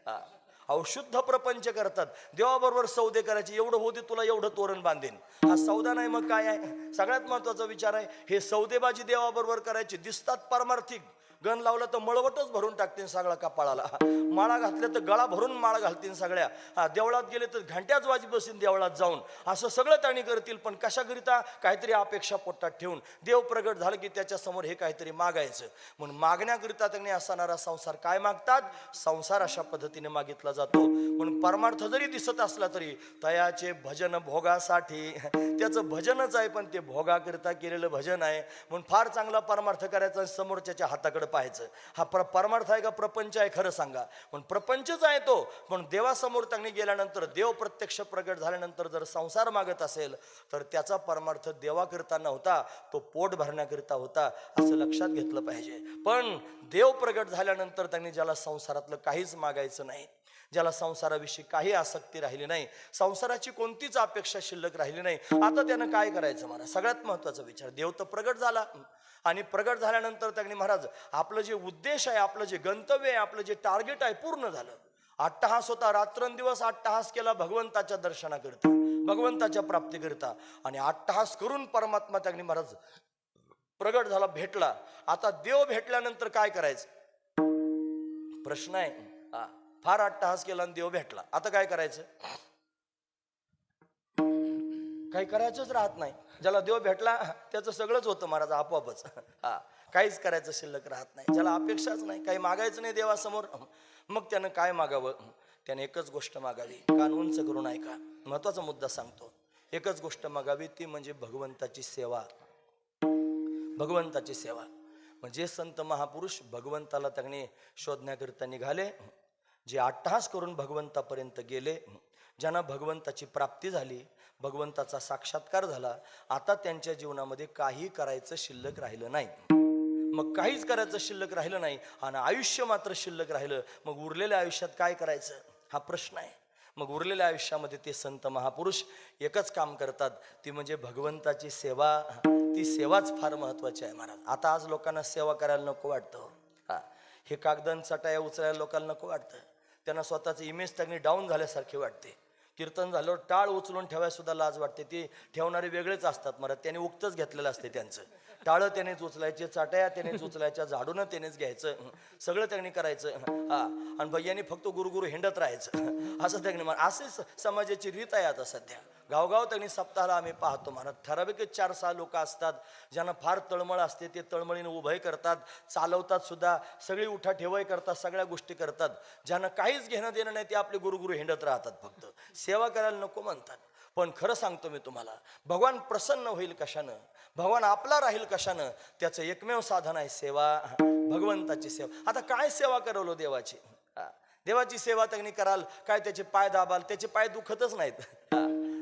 अशुद्ध प्रपंच करतात. देवाबरोबर सौदे करायचे, एवढं होते तुला एवढं तोरण बांधेन, हा सौदा नाही मग काय आहे? सगळ्यात महत्वाचा विचार आहे, हे सौदेबाजी देवाबरोबर करायचे दिसतात पारमार्थिक. गण लावलं तर मळवटच भरून टाकतील सगळा कपाळाला, माळा घातल्या तर गळा भरून माळा घालतील सगळ्या, देवळात गेले तर घंट्याच वाजी बसीन देवळात जाऊन, असं सगळं त्यांनी करतील. पण कशाकरिता? काहीतरी अपेक्षा पोटात ठेवून. देव प्रगट झालं की त्याच्या समोर हे काहीतरी मागायचं. म्हणून मागण्याकरिता त्यांनी असणारा संसार काय मागतात, संसार अशा पद्धतीने मागितला जातो. म्हणून परमार्थ जरी दिसत असला तरी तयाचे भजन भोगासाठी, त्याचं भजनच आहे पण ते भोगाकरिता केलेलं भजन आहे. म्हणून फार चांगला परमार्थ करायचा, समोरच्याच्या हाताकडे पाहायचं. हा परमार्थ आहे का प्रपंच आहे? खरं सांगा. पण प्रपंचच आहे तो. पण देवासमोर त्यांनी गेल्यानंतर, देव प्रत्यक्ष प्रगट झाल्यानंतर जर संसार मागत असेल तर त्याचा परमार्थ देवाकरिता नव्हता, तो पोट भरण्याकरिता होता, असं लक्षात घेतलं पाहिजे. पण देव प्रगट झाल्यानंतर त्यांनी ज्याला संसारातलं काहीच मागायचं नाही, ज्याला संसाराविषयी काही आसक्ती राहिली नाही, संसाराची कोणतीच अपेक्षा शिल्लक राहिली नाही, आता त्यानं काय करायचं? महाराज सगळ्यात महत्वाचा विचार, देव तर प्रगट झाला. आणि प्रगट झाल्यानंतर त्यांनी महाराज आपलं जे उद्देश आहे, आपलं जे गंतव्य आहे, आपलं जे टार्गेट आहे पूर्ण झालं. अट्टहास होता, रात्रंदिवस अट्टहास केला भगवंताच्या दर्शनाकरिता, भगवंताच्या प्राप्तीकरिता. आणि अट्टहास करून परमात्मा त्यांनी महाराज प्रगट झाला, भेटला. आता देव भेटल्यानंतर काय करायचं प्रश्न आहे. फार अट्टहास केला आणि देव भेटला, आता काय करायचं? काही करायचंच राहत नाही. ज्याला देव भेटला त्याचं सगळंच होतं महाराज आपोआपच. काहीच करायचं शिल्लक राहत नाही. ज्याला अपेक्षाच नाही, काही मागायचं नाही देवासमोर, मग त्यानं काय मागावं? त्याने एकच गोष्ट मागावी. कान उंच करून ऐका, महत्वाचा मुद्दा सांगतो. एकच गोष्ट मागावी, ती म्हणजे भगवंताची सेवा. भगवंताची सेवा म्हणजे संत महापुरुष भगवंताला त्यांनी शोधण्याकरिता निघाले, जे अट्टहास करून भगवंतापर्यंत गेले, ज्यांना भगवंताची प्राप्ती झाली, भगवंताचा साक्षात्कार झाला. आता त्यांच्या जीवनामध्ये काही करायचं शिल्लक राहिलं नाही. मग काहीच करायचं शिल्लक राहिलं नाही आणि आयुष्य मात्र शिल्लक राहिलं. मग उरलेल्या आयुष्यात काय करायचं हा प्रश्न आहे. मग उरलेल्या आयुष्यामध्ये ते संत महापुरुष एकच काम करतात, ती म्हणजे भगवंताची सेवा. ती सेवाच फार महत्वाची आहे महाराज. आता आज लोकांना सेवा करायला नको वाटतं. हे कागदान चटाया उचलायला लोकांना नको वाटतं. त्यांना स्वतःचं इमेज त्यांनी डाऊन झाल्यासारखे वाटते. कीर्तन झाल्यावर टाळ उचलून ठेवायला सुद्धा लाज वाटते. ती ठेवणारे वेगळेच असतात महाराज, त्यांनी उक्तच घेतलेलं असते त्यांचं. टाळं त्यानेच उचलायचे, चाट्या त्यानेच उचलायच्या, झाडून त्यानेच घ्यायचं, सगळं त्यांनी करायचं. हा, आणि भैयानी फक्त गुरुगुरु हिंडत राहायचं असं त्यांनी. असे समाजाची रीत आहे आता सध्या. गावगाव त्यांनी सप्ताहाला आम्ही पाहतो महाराज. ठराविक 4-6 लोक असतात ज्यांना फार तळमळ असते. ते तळमळीने उभय करतात, चालवतात सुद्धा, सगळी उठा ठेवाय करतात, सगळ्या गोष्टी करतात. ज्यांना काहीच घेणं देणं नाही ते आपले गुरुगुरु हिंडत राहतात, फक्त सेवा करायला नको म्हणतात. पण खरं सांगतो मी तुम्हाला, भगवान प्रसन्न होईल कशानं, भगवान आपला राहील कशानं, त्याचं एकमेव साधन आहे सेवा, भगवंताची सेवा. आता काय सेवा करवलो देवाची? देवाची सेवा त्यांनी कराल काय? त्याचे पाय दाबाल, त्याचे पाय दुखतच नाहीत.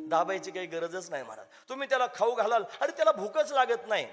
दाबायची काही गरजच नाही महाराज. तुम्ही त्याला खाऊ घालाल, अरे त्याला भूकच लागत नाही.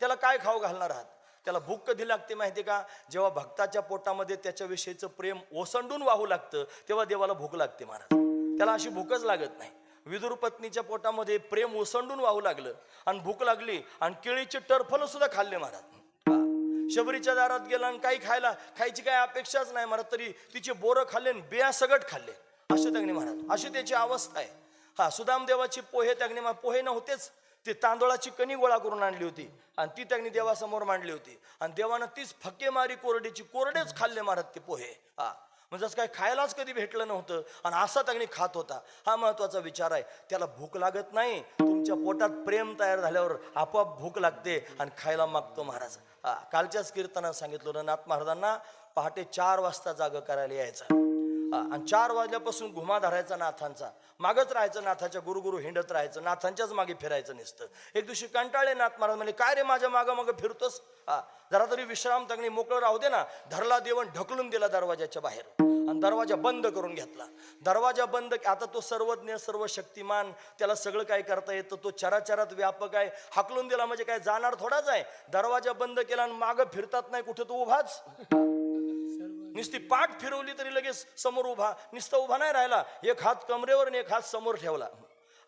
त्याला काय खाऊ घालणार आहात? त्याला भूक कधी लागते माहिती का? जेव्हा भक्ताच्या पोटामध्ये त्याच्याविषयीचं प्रेम ओसंडून वाहू लागतं तेव्हा देवाला भूक लागते महाराज. त्याला अशी भूकच लागत नाही. विदुर पत्नीच्या पोटामध्ये प्रेम ओसंडून वाहू लागलं आणि भूक लागली आणि केळीचे टरफल सुद्धा खाल्ले महाराज. शबरीच्या दारात गेला आणि काही खायची काही अपेक्षाच नाही महाराज, तरी तिचे बोरं खाल्ले आणि बिया सगट खाल्ले. असे त्यांनी महाराज, अशी त्याची अवस्था आहे. सुदाम देवाची पोहे त्यांनी, पोहे नव्हतेच, ते तांदूळाची कणी गोळा करून आणली होती आणि ती त्यांनी देवासमोर मांडली होती आणि देवानं तीच फक्के मारी कोरडेच खाल्ले महाराज ते पोहे. म्हणजे असं काय खायलाच कधी भेटलं नव्हतं आणि असा त्यांनी खात होता. हा महत्वाचा विचार आहे. त्याला भूक लागत नाही. तुमच्या पोटात प्रेम तयार झाल्यावर आपोआप भूक लागते आणि खायला मागतो महाराज. कालच्याच कीर्तनात सांगितलं, नाथ महाराजांना पहाटे 4 वाजता जाग करायला यायचा आणि 4 वाजल्यापासून घुमा धरायचा नाथांचा, मागच राहायचं, नाथाच्या गुरुगुरु हिंडत राहायचं, नाथांच्याच मागे फिरायचं नसतं. एक दिवशी कंटाळले नाथ महाराज, म्हणजे काय रे माझ्या मागं फिरतोस, जरा तरी विश्राम तगणी मोकळं राहू दे ना. धरला देवन ढकलून दिला दरवाजाच्या बाहेर आणि दरवाजा बंद करून घेतला. दरवाजा बंद, आता तो सर्वज्ञ सर्व शक्तिमान, त्याला सगळं काय करता येतं, तो चराचरात व्यापक आहे. हाकलून दिला म्हणजे काय जाणार थोडाच आहे. दरवाजा बंद केला आणि मागं फिरतात नाही कुठे, तो उभाच. नुसती पाठ फिरवली तरी लगेच समोर उभा, नुसता उभा नाही राहिला. एक हात कमरेवर आणि एक हात समोर ठेवला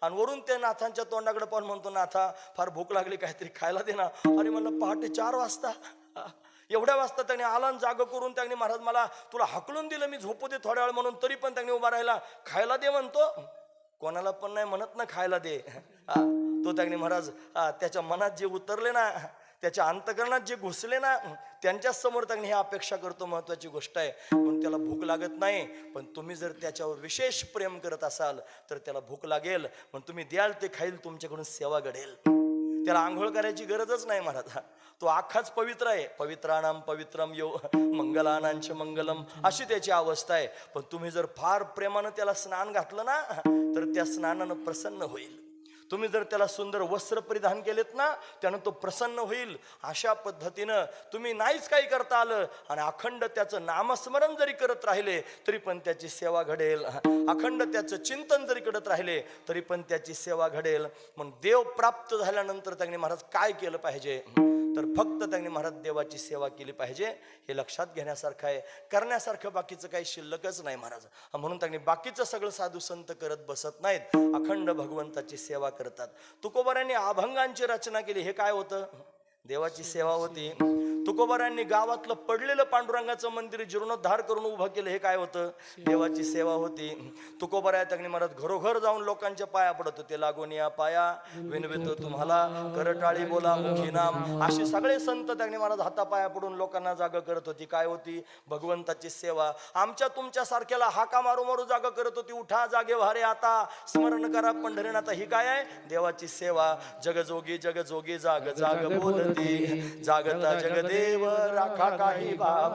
आणि वरून त्या नाथांच्या तोंडाकडे पाहून म्हणतो, नाथा फार भूक लागली, काहीतरी खायला दे ना. अरे म्हणलं पहाटे 4 वाजता, एवढ्या वाजता त्यांनी आला जाग करून त्यांनी, महाराज मला तुला हाकलून दिलं, मी झोपू दे थोड्या वेळ म्हणून, तरी पण त्यांनी उभा राहिला. खायला दे म्हणतो, कोणाला पण नाही म्हणत ना खायला दे. तो त्यांनी महाराज त्याच्या मनात जे उतरले ना, त्याच्या अंतकरणात जे घुसले ना, त्यांच्या समोर त्यांनी ही अपेक्षा करतो. महत्वाची गोष्ट आहे. पण त्याला भूक लागत नाही. पण तुम्ही जर त्याच्यावर विशेष प्रेम करत असाल तर त्याला भूक लागेल. पण तुम्ही द्याल ते खाईल, तुमच्याकडून सेवा घडेल. त्याला आंघोळ करायची गरजच नाही महाराज. तो अख्खाच पवित्र आहे. पवित्राणाम पवित्रम यो मंगलानांच मंगलम, अशी त्याची अवस्था आहे. पण तुम्ही जर फार प्रेमानं त्याला स्नान घातलं ना, तर त्या स्नानानं प्रसन्न होईल. तुम्ही जर त्याला सुंदर वस्त्र परिधान केलेत ना, त्यानं तो प्रसन्न होईल. अशा पद्धतीनं तुम्ही नाहीच काही करता आलं आणि अखंड त्याचं नामस्मरण जरी करत राहिले तरी पण त्याची सेवा घडेल. अखंड त्याचं चिंतन जरी करत राहिले तरी पण त्याची सेवा घडेल. म्हणून देव प्राप्त झाल्यानंतर त्यांनी महाराज काय केलं पाहिजे, तर फक्त त्यांनी महाराज देवाची सेवा केली पाहिजे. हे लक्षात घेण्यासारखं आहे. करण्यासारखं बाकीचं काही शिल्लकच नाही महाराज. म्हणून त्यांनी बाकीचं सगळं साधू संत करत बसत नाहीत, अखंड भगवंताची सेवा करतात. तुकोबारांनी अभंगांची रचना केली. हे काय होतं? देवाची सेवा होती. तुकोबारांनी गावातलं पडलेलं पांडुरंगाचं मंदिर जीर्णोद्धार करून उभं केलं. हे काय होतं? देवाची सेवा होती. तुकोबाराया त्यांनी महाराज घरोघर जाऊन लोकांच्या पाया पडत होते. लागून या पाया विनवितो तुम्हाला, करटाळी बोला मुखी नाम. असे सगळे संत त्यांनी महाराज हातापाया पडून लोकांना जाग करत होती. काय होती? भगवंताची सेवा. आमच्या तुमच्या सारख्याला हाका मारू मारू जाग करत होती. उठा जागे व्हारे आता, स्मरण करा पंढरीनाथा. ही काय आहे? देवाची सेवा. जगजोगी जगजोगी जाग जाग बोलती, जागता जगदेव राखा काही भाव,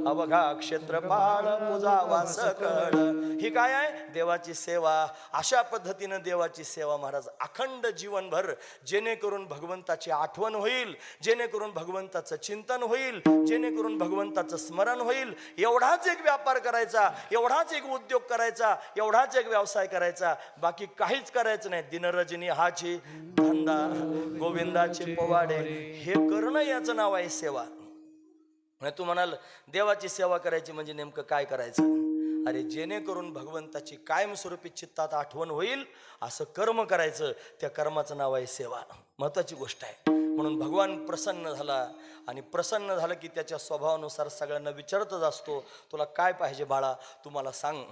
अवघा क्षेत्रपाळ पूजावा सकळ. ही काय आहे? देवाची सेवा. अशा पद्धतीनं देवाची सेवा महाराज अखंड जीवनभर, जेणेकरून भगवंताची आठवण होईल, जेणेकरून भगवंताचं चिंतन होईल, जेणेकरून भगवंताचं स्मरण होईल. एवढाच एक व्यापार करायचा, एवढाच एक उद्योग करायचा, एवढाच एक व्यवसाय करायचा, बाकी काहीच करायचं नाही. दिनरजनी हाची धंदा, गोविंदाचे पवाडे, हे करणं याचं नाव आहे सेवा. तू म्हणाल देवाची सेवा करायची म्हणजे नेमकं काय करायचं? अरे जेणेकरून भगवंताची कायमस्वरूपी चित्तात आठवण होईल असं कर्म करायचं. त्या कर्माचं नाव आहे सेवा. महत्वाची गोष्ट आहे. म्हणून भगवान प्रसन्न झाला आणि प्रसन्न झालं की त्याच्या स्वभावानुसार सगळ्यांना विचारतच असतो, तुला काय पाहिजे बाळा, तू मला सांग.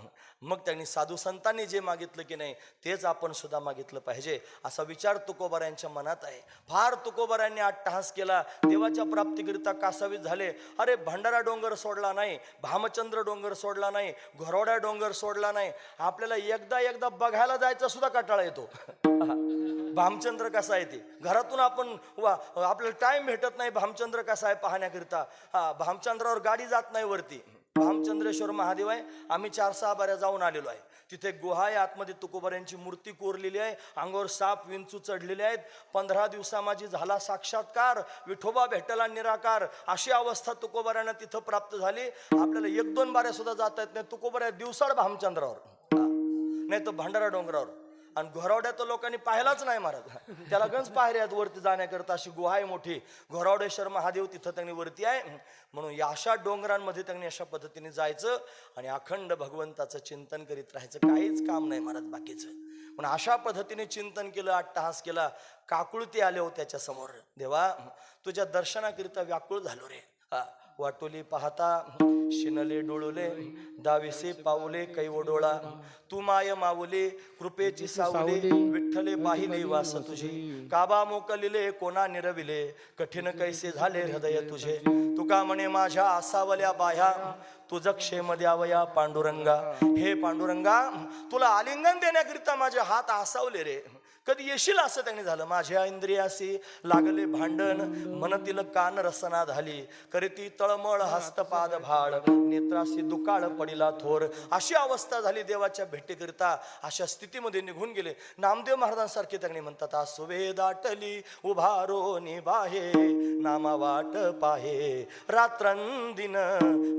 मग त्यांनी साधू संतांनी जे मागितलं की नाही तेच आपण सुद्धा मागितलं पाहिजे असा विचार तुकोबारायांच्या मनात आहे. फार तुकोबारायांनी अट्टहास केला, देवाच्या प्राप्तीकरिता कासावीस झाले. अरे भंडारा डोंगर सोडला नाही, भामचंद्र डोंगर सोडला नाही, घोरवड्या डोंगर सोडला नाही. आपल्याला एकदा बघायला जायचा सुद्धा कंटाळा येतो. भामचंद्र कसा आहे ते घरातून आपण आपल्याला टाइम भेटत नाही भामचंद्र कसा आहे पाहण्याकरिता. भामचंद्रावर गाडी जात नाही वरती. भामचंद्रेश्वर महादेव आहे, आम्ही 4-6 बाऱ्या जाऊन आलेलो आहे. तिथे गुहा आहे, आतमध्ये तुकोबारायांची मूर्ती कोरलेली आहे, अंगावर साप विंचू चढलेले आहेत. 15 दिवसा माझी झाला साक्षात्कार, विठोबा भेटला निराकार, अशी अवस्था तुकोबारायांना तिथं प्राप्त झाली. आपल्याला 1-2 बाऱ्या सुद्धा जाता येत नाही. तुकोबारा दिवसाड भामचंद्रावर, नाही तर भंडारा डोंगरावर. आणि घोरावड्या तर लोकांनी पाहिलाच नाही महाराज, त्याला गंज पायऱ्या आहेत वरती जाण्याकरता. अशी गुहा आहे मोठी, घोरावडेश्वर महादेव तिथं त्यांनी वरती आहे. म्हणून या अशा डोंगरांमध्ये त्यांनी अशा पद्धतीने जायचं आणि अखंड भगवंताचं चिंतन करीत राहायचं, काहीच काम नाही महाराज बाकीचं. म्हणून अशा पद्धतीने चिंतन केलं, अट्टहास केला. काकुळती आले हो त्याच्या समोर, देवा तुझ्या दर्शनाकरिता व्याकुळ झालो रे. वाटोली पाहता शिनले डोळुले, दाविसे पाऊले कैव डोळा, तू माय माऊली कृपेची सावली, विठ्ठले पाहिले वास तुझी, काबा मोकलिले कोणा निरविले, कठीण कैसे झाले हृदय तुझे. तुका म्हणे माझ्या आसावल्या बाह्या, तुझ क्षेम द्यावया पांडुरंगा. हे पांडुरंगा तुला आलिंगन देण्याकरिता माझे हात आसावले रे, कधी येशील असं त्यांनी झालं. माझ्या इंद्रियासी लागले भांडण, मनतील कान रसना झाली, करीती तळमळ हस्तपाद भाळ, नेत्रासी दुकाळ पडिला थोर. अशी अवस्था झाली देवाच्या भेटीकरिता. अशा स्थितीमध्ये निघून गेले. नामदेव महाराजांसारखे त्यांनी म्हणतात, आसुवे दाटली उभारो निबाहे, नामा वाट पाहे रात्रंदिन,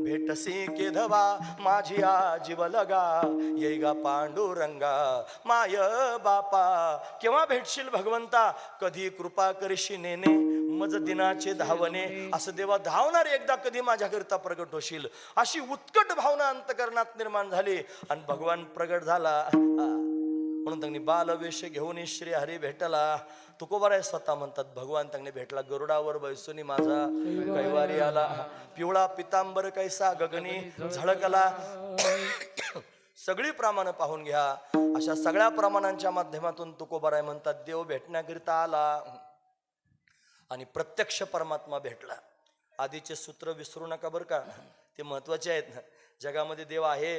भेटसी केधवा माझी आजीव लगा, येईगा पांडुरंगा माय बापा. केव्हा भेटशील भगवंता, कधी कृपा करशी नेने, मज दिनाचे धावणे. असं देवा धावणार एकदा कधी माझ्याकरिता प्रगट होशील, अशी उत्कट भावना अंतकरणात निर्माण झाली. आणि भगवान प्रगट झाला. म्हणून त्यांनी बालवेश घेऊन श्री हरी भेटला. तुकोबाराय स्वतः म्हणतात, भगवान त्यांनी भेटला गरुडावर बैसूनी माझा कैवारी आला, पिवळा पितांबर कैसा गगनी झळकला. सगळी प्रमाण पाहून घ्या. अशा सगळ्या प्रमाणांच्या माध्यमातून तुकोबाराय म्हणतात, देव भेटण्याकरिता आला आणि प्रत्यक्ष परमात्मा भेटला. आधीचे सूत्र विसरू नका बरं का, ते महत्वाचे आहेत. जगामध्ये देव आहे,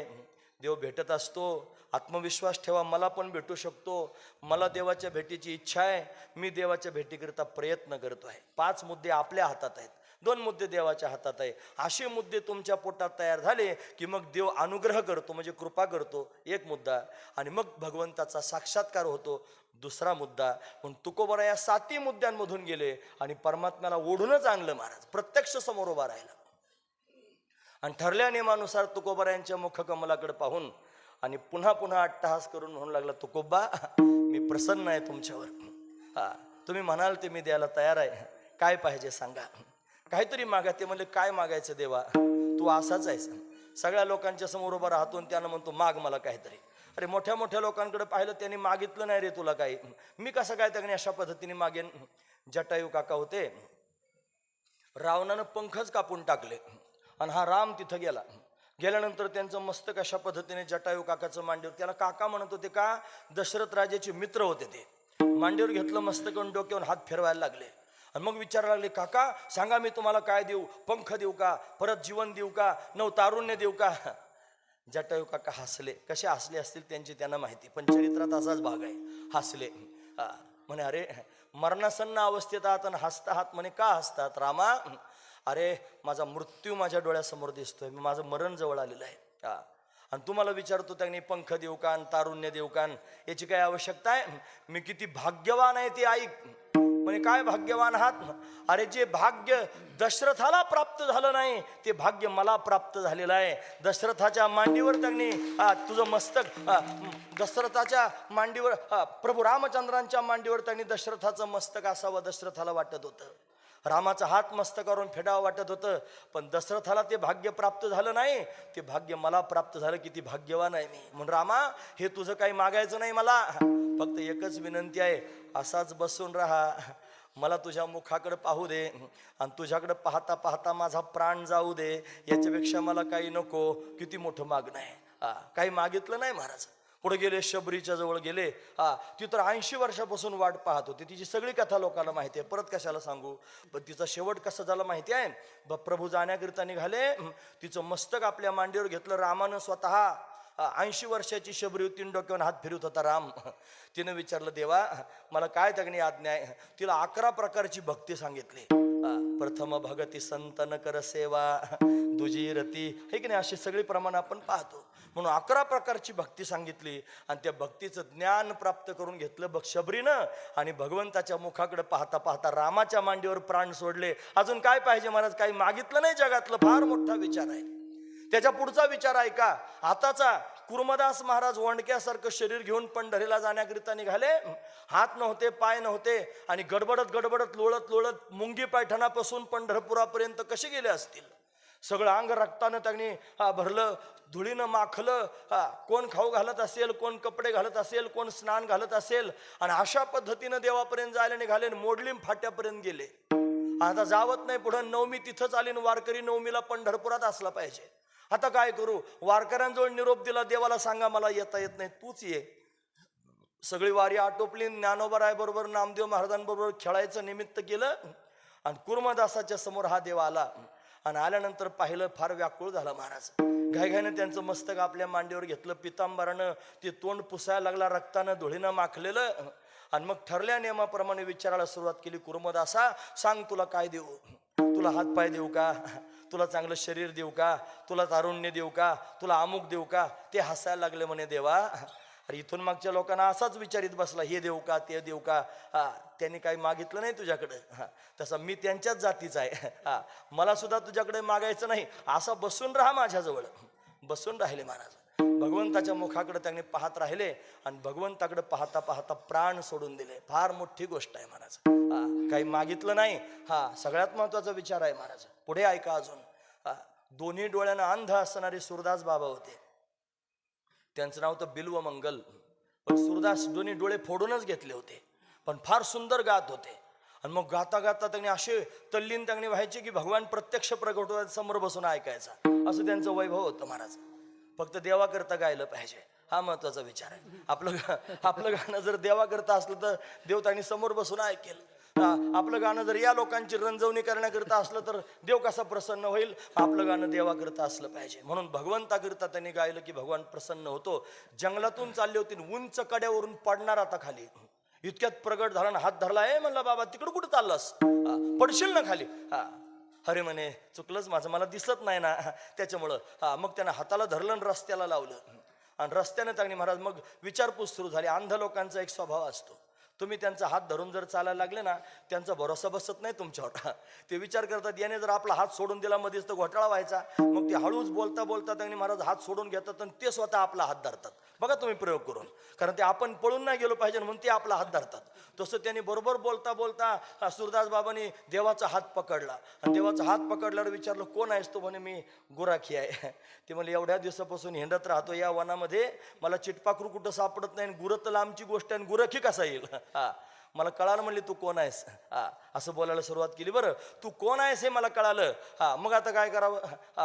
देव भेटत असतो. आत्मविश्वास ठेवा, मला पण भेटू शकतो. मला देवाच्या भेटीची इच्छा आहे, मी देवाच्या भेटीकरिता प्रयत्न करतो आहे. 5 मुद्दे आपल्या हातात आहेत, 2 मुद्दे देवाच्या हातात आहे. असे मुद्दे तुमच्या पोटात तयार झाले की मग देव अनुग्रह करतो, म्हणजे कृपा करतो, 1 मुद्दा. आणि मग भगवंताचा साक्षात्कार होतो, 2रा मुद्दा. पण तुकोबाराय या 7 मुद्द्यांमधून गेले आणि परमात्म्याला ओढूनच आणलं महाराज, प्रत्यक्ष समोर उभा राहिला. आणि ठरल्या नियमानुसार तुकोबारायांच्या मुखकमलाकडे पाहून आणि पुन्हा पुन्हा अट्टहास करून म्हणू लागला, तुकोबा मी प्रसन्न आहे तुमच्यावर, तुम्ही म्हणाल ते मी द्यायला तयार आहे, काय पाहिजे सांगा. काहीतरी मागा. ते म्हणले, काय मागायचं देवा, तू असाच आहेस. सगळ्या लोकांच्या समोर उभा राहतो आणि त्यानं म्हणतो माग मला काहीतरी. अरे मोठ्या मोठ्या लोकांकडे पाहिलं, त्यांनी मागितलं नाही रे तुला काही, मी कसं काय त्यांनी अशा पद्धतीने मागेन. जटायू काका होते, रावणानं पंखच कापून टाकले आणि हा राम तिथं गेला. गेल्यानंतर त्यांचं मस्तक अशा पद्धतीने जटायू काकाचं मांडीवर, त्याला काका म्हणत होते का, दशरथ राजाचे मित्र होते ते. मांडीवर घेतलं, मस्तक डोक्यावर हात फिरवायला लागले आणि मग विचारायला लागले, काका सांगा मी तुम्हाला काय देऊ, पंख देऊ का, परत जीवन देऊ का, नवतारुण्य देऊ का. जटायू काका हसले. कसे हसले असतील त्यांची त्यांना माहिती, पण चरित्रात असाच भाग आहे. हसले. म्हणे, अरे मरणासन्न अवस्थेत आहात आणि हसता आहात. म्हणे, का हसतात रामा. अरे माझा मृत्यू माझ्या डोळ्यासमोर दिसतोय, माझं मरण जवळ आलेलं आहे. आणि तुम्हाला विचारतो त्यांनी पंख देऊ का, तारुण्य देऊ का, याची काय आवश्यकता आहे. मी किती भाग्यवान आहे ते ऐक. म्हणे, काय भाग्यवान आहात. अरे जे भाग्य दशरथाला प्राप्त झालं नाही ते भाग्य मला प्राप्त झालेलं आहे. दशरथाच्या मांडीवर त्यांनी तुझं मस्तक, दशरथाच्या मांडीवर, प्रभू रामचंद्रांच्या मांडीवर त्यांनी दशरथाचं मस्तक असावं दशरथाला वाटत होतं. रामाचा हात मस्तकावरून फेडावं वाटत होतं, पण दशरथाला ते भाग्य प्राप्त झालं नाही, ते भाग्य मला प्राप्त झालं. किती भाग्यवान आहे मी. म्हणून रामा हे तुझं काही मागायचं नाही मला, फक्त एकच विनंती आहे, असाच बसून राहा, मला तुझ्या मुखाकडे पाहू दे आणि तुझ्याकडे पाहता पाहता माझा प्राण जाऊ दे, याच्यापेक्षा मला काही नको. किती मोठं मागणं आहे. काही मागितलं नाही महाराज. पुढे गेले, शबरीच्या जवळ गेले. ती तर 80 वर्षापासून वाट पाहत होती. तिची सगळी कथा लोकांना माहिती आहे, परत कशाला सांगू. पण तिचा शेवट कसा झाला माहिती आहे. प्रभू जाण्याकरिता निघाले. तिचं मस्तक आपल्या मांडीवर घेतलं रामानं स्वतः. 80 वर्षाची शबरी होती, डोक्यावर हात फिरवत होता राम. तिनं विचारलं, देवा मला काय त्यागणी आज्ञा आहे. तिला 11 प्रकारची भक्ती सांगितली. प्रथम भगती संतन कर सेवा, दुजी रती, हे की नाही, अशी सगळी प्रमाण आपण पाहतो. म्हणून 11 प्रकारची भक्ती सांगितली आणि त्या भक्तीचं ज्ञान प्राप्त करून घेतलं शबरीनं आणि भगवंताच्या मुखाकडे पाहता पाहता रामाच्या मांडीवर प्राण सोडले. अजून काय पाहिजे महाराज. काही मागितलं नाही जगातलं. फार मोठा विचार आहे. त्याच्या पुढचा विचार ऐका. आताचा कुर्मदास महाराज वंडक्यासारखं शरीर घेऊन पंढरीला जाण्याकरिता निघाले. हात नव्हते, पाय नव्हते आणि गडबडत गडबडत लोळत लोळत मुंगी पैठणापासून पंढरपुरापर्यंत कसे गेले असतील. सगळं अंग रक्तानं त्यांनी भरलं, धुळीनं माखलं. कोण खाऊ घालत असेल, कोण कपडे घालत असेल, कोण स्नान घालत असेल आणि अशा पद्धतीनं देवापर्यंत जायला निघाले. मोडलीम फाट्यापर्यंत गेले. आता जावत नाही पुढं. नवमी तिथंच आली. वारकरी नवमीला पंढरपुरात असला पाहिजे. आता काय करू. वारकऱ्यांजवळ निरोप दिला, देवाला सांगा मला येता येत नाही, तूच ये. सगळी वारी आटोपली. ज्ञानोबा बरोबर नामदेव महाराजांबरोबर खेळायचं निमित्त केलं आणि कुर्मदासाच्या समोर हा देव आला. आणि आल्यानंतर पाहिलं, फार व्याकुळ झाला महाराज. घाईघाईनं त्यांचं मस्तक आपल्या मांडीवर घेतलं. पितांबरानं ते तोंड पुसायला लागला, रक्तानं धुळीनं माखलेलं. आणि मग ठरल्या नियमाप्रमाणे विचारायला सुरुवात केली, कुर्मदासा सांग तुला काय देऊ. तुला हातपाय देऊ का, तुला चांगलं शरीर देऊ का, तुला तारुण्य देऊ का, तुला अमुक देऊ का. ते हसायला लागले म्हणे, देवा अरे इथून मागच्या लोकांना असाच विचारित बसला, हे देऊ का ते देऊ का. त्यांनी काही मागितलं नाही तुझ्याकडं. तसं मी त्यांच्याच जातीचा आहे. मला सुद्धा तुझ्याकडे मागायचं नाही. असा बसून राहा माझ्याजवळ. बसून राहिले महाराज. भगवंताच्या मुखाकडे त्यांनी पाहत राहिले आणि भगवंताकडे पाहता पाहता प्राण सोडून दिले. फार मोठी गोष्ट आहे महाराज. काही मागितलं नाही. सगळ्यात महत्वाचा विचार आहे महाराज. पुढे ऐका अजून. दोन्ही डोळ्यानं अंध असणारे सुरदास बाबा होते. त्यांचं नाव तर बिल्व मंगल. पण सुरदास दोन्ही डोळे फोडूनच घेतले होते, पण फार सुंदर गात होते. आणि मग गाता गाता त्यांनी असे तल्लीन त्यांनी व्हायचे की भगवान प्रत्यक्ष प्रगट होत समोर बसून ऐकायचा. असं त्यांचं वैभव होतं महाराज. फक्त देवाकरता गायलं पाहिजे, हा महत्वाचा विचार आहे. आपलं गाणं जर देवाकरता असलं तर देव त्यांनी समोर बसून ऐकेल. आपलं गाणं जर या लोकांची रंजवणी करण्याकरिता असलं तर देव कसा प्रसन्न होईल. आपलं गाणं देवाकरता असलं पाहिजे. म्हणून भगवंताकरिता त्यांनी गायलं की भगवान प्रसन्न होतो. जंगलातून चालले होते, उंच कड्यावरून पडणार आता खाली. इतक्यात प्रगट झाला ना, हात धरला. म्हणला बाबा तिकडं कुठं चाललास, पडशील ना खाली. अरे म्हणे चुकलंच माझं, मला दिसत नाही ना त्याच्यामुळं. मग त्यानं हाताला धरलं आणि रस्त्याला लावलं. आणि रस्त्याने त्यांनी महाराज मग विचारपूस सुरू झाली. अंध लोकांचा एक स्वभाव असतो, तुम्ही त्यांचा हात धरून जर चालायला लागले ना, त्यांचा भरोसा बसत नाही तुमच्यावर. ते विचार करतात याने जर आपला हात सोडून दिला मध्येच तर घोटाळा व्हायचा. मग ते हळूच बोलता बोलता त्यांनी महाराज हात सोडून घेतात आणि ते स्वतः आपला हात धरतात. बघा तुम्ही प्रयोग करून. कारण ते आपण पळून नाही गेलो पाहिजे म्हणून ते आपला हात धरतात. तसं त्यांनी बरोबर बोलता बोलता सुरदास बाबांनी देवाचा हात पकडला. आणि देवाचा हात पकडल्यावर विचारलं, कोण आहेस तू. म्हणे मी गुराखी आहे. ते म्हणजे एवढ्या दिवसापासून हिंडत राहतो या वनामध्ये, मला चिटपाखरू कुठं सापडत नाही. गुरं तर लांबची गोष्ट आहे, गुराखी कसा येईल. मला कळालं. म्हणले तू कोण आहेस. असं बोलायला सुरुवात केली. बरं तू कोण आहेस हे मला कळालं. मग आता काय करावं.